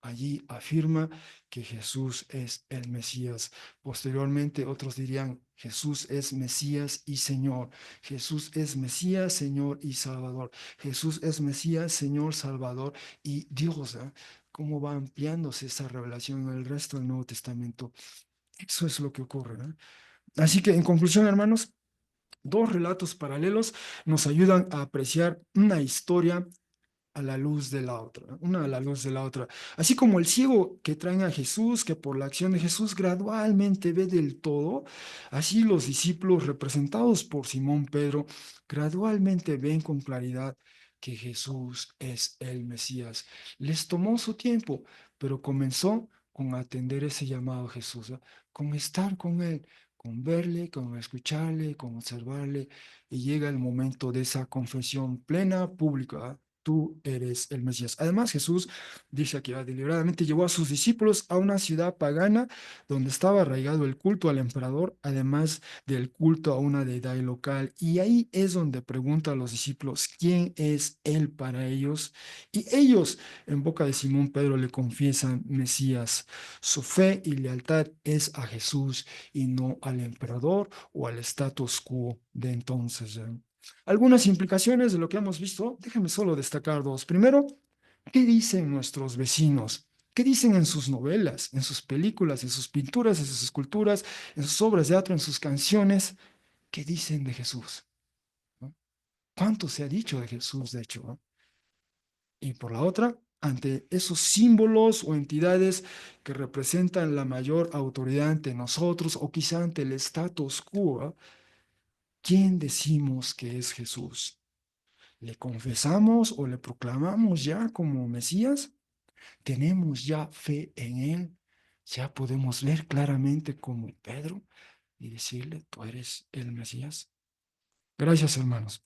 Allí afirma que Jesús es el Mesías. Posteriormente otros dirían, Jesús es Mesías y Señor. Jesús es Mesías, Señor y Salvador. Jesús es Mesías, Señor, Salvador y Dios. ¿Ah? Cómo va ampliándose esa revelación en el resto del Nuevo Testamento. Eso es lo que ocurre, ¿no? Así que en conclusión, hermanos, dos relatos paralelos nos ayudan a apreciar una historia a la luz de la otra, ¿no? Una a la luz de la otra. Así como el ciego que traen a Jesús, que por la acción de Jesús gradualmente ve del todo, así los discípulos representados por Simón Pedro gradualmente ven con claridad que Jesús es el Mesías. Les tomó su tiempo, pero comenzó con atender ese llamado a Jesús, ¿no? Con estar con Él, con verle, con escucharle, con observarle, y llega el momento de esa confesión plena, pública. ¿Ah? Tú eres el Mesías. Además, Jesús dice aquí, deliberadamente llevó a sus discípulos a una ciudad pagana donde estaba arraigado el culto al emperador, además del culto a una deidad local. Y ahí es donde pregunta a los discípulos, ¿quién es él para ellos? Y ellos, en boca de Simón Pedro, le confiesan Mesías. Su fe y lealtad es a Jesús y no al emperador o al status quo de entonces. Algunas implicaciones de lo que hemos visto, déjenme solo destacar dos. Primero, ¿qué dicen nuestros vecinos? ¿Qué dicen en sus novelas, en sus películas, en sus pinturas, en sus esculturas, en sus obras de teatro, en sus canciones? ¿Qué dicen de Jesús? ¿No? ¿Cuánto se ha dicho de Jesús, de hecho? ¿No? Y por la otra, ante esos símbolos o entidades que representan la mayor autoridad ante nosotros o quizá ante el status quo, ¿quién decimos que es Jesús? ¿Le confesamos o le proclamamos ya como Mesías? ¿Tenemos ya fe en Él? ¿Ya podemos ver claramente como Pedro y decirle, tú eres el Mesías? Gracias, hermanos.